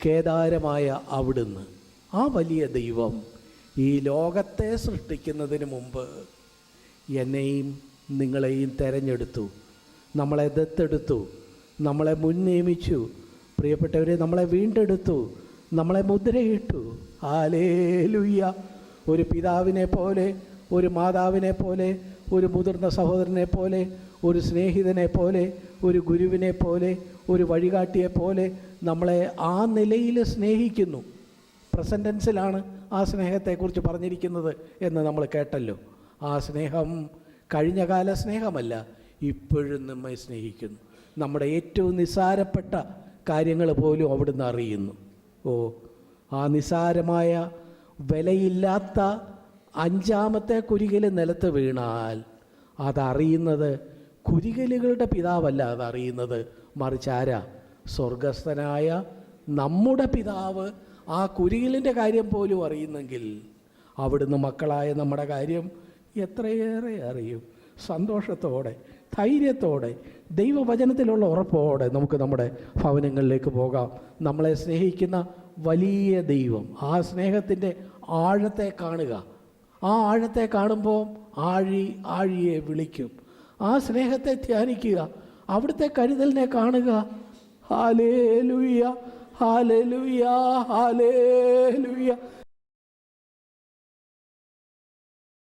കേദാരമായ അവിടുന്ന്, ആ വലിയ ദൈവം ഈ ലോകത്തെ സൃഷ്ടിക്കുന്നതിന് മുമ്പ് എന്നെയും നിങ്ങളെയും തിരഞ്ഞെടുത്തു. നമ്മളെ ദത്തെടുത്തു, നമ്മളെ മുൻ നിയമിച്ചു. പ്രിയപ്പെട്ടവരെ, നമ്മളെ വീണ്ടെടുത്തു, നമ്മളെ മുദ്രയിട്ടു. ഹല്ലേലൂയ. ഒരു പിതാവിനെ പോലെ, ഒരു മാതാവിനെ പോലെ, ഒരു മുതിർന്ന സഹോദരനെ പോലെ, ഒരു സ്നേഹിതനെ പോലെ, ഒരു ഗുരുവിനെ പോലെ, ഒരു വഴികാട്ടിയെ പോലെ നമ്മളെ ആ നിലയിൽ സ്നേഹിക്കുന്നു. പ്രസന്റ് ടെൻസിലാണ് ആ സ്നേഹത്തെക്കുറിച്ച് പറഞ്ഞിരിക്കുന്നത് എന്ന് നമ്മൾ കേട്ടല്ലോ. ആ സ്നേഹം കഴിഞ്ഞകാല സ്നേഹമല്ല, ഇപ്പോഴും നമ്മെ സ്നേഹിക്കുന്നു. നമ്മുടെ ഏറ്റവും നിസ്സാരപ്പെട്ട കാര്യങ്ങൾ പോലും അവിടുന്ന് അറിയുന്നു. ആ നിസ്സാരമായ വിലയില്ലാത്ത 5-ാമത്തെ കുരികൽ നിലത്ത് വീണാൽ അതറിയുന്നത് കുരികലുകളുടെ പിതാവല്ല, അതറിയുന്നത് മറിച്ച് ആരാ? സ്വർഗസ്ഥനായ നമ്മുടെ പിതാവ് ആ കുരികലിൻ്റെ കാര്യം പോലും അറിയുന്നെങ്കിൽ അവിടുന്ന് മക്കളായ നമ്മുടെ കാര്യം എത്രയേറെ അറിയും. സന്തോഷത്തോടെ, ധൈര്യത്തോടെ, ദൈവവചനത്തിലുള്ള ഉറപ്പോടെ നമുക്ക് നമ്മുടെ ഭവനങ്ങളിലേക്ക് പോകാം. നമ്മളെ സ്നേഹിക്കുന്ന വലിയ ദൈവം, ആ സ്നേഹത്തിൻ്റെ ആഴത്തെ കാണുക. ആ ആഴത്തെ കാണുമ്പോൾ ആഴിയെ വിളിക്കും. ആ സ്നേഹത്തെ ധ്യാനിക്കുക, അവിടുത്തെ കരുതലിനെ കാണുക. Hallelujah, hallelujah, hallelujah.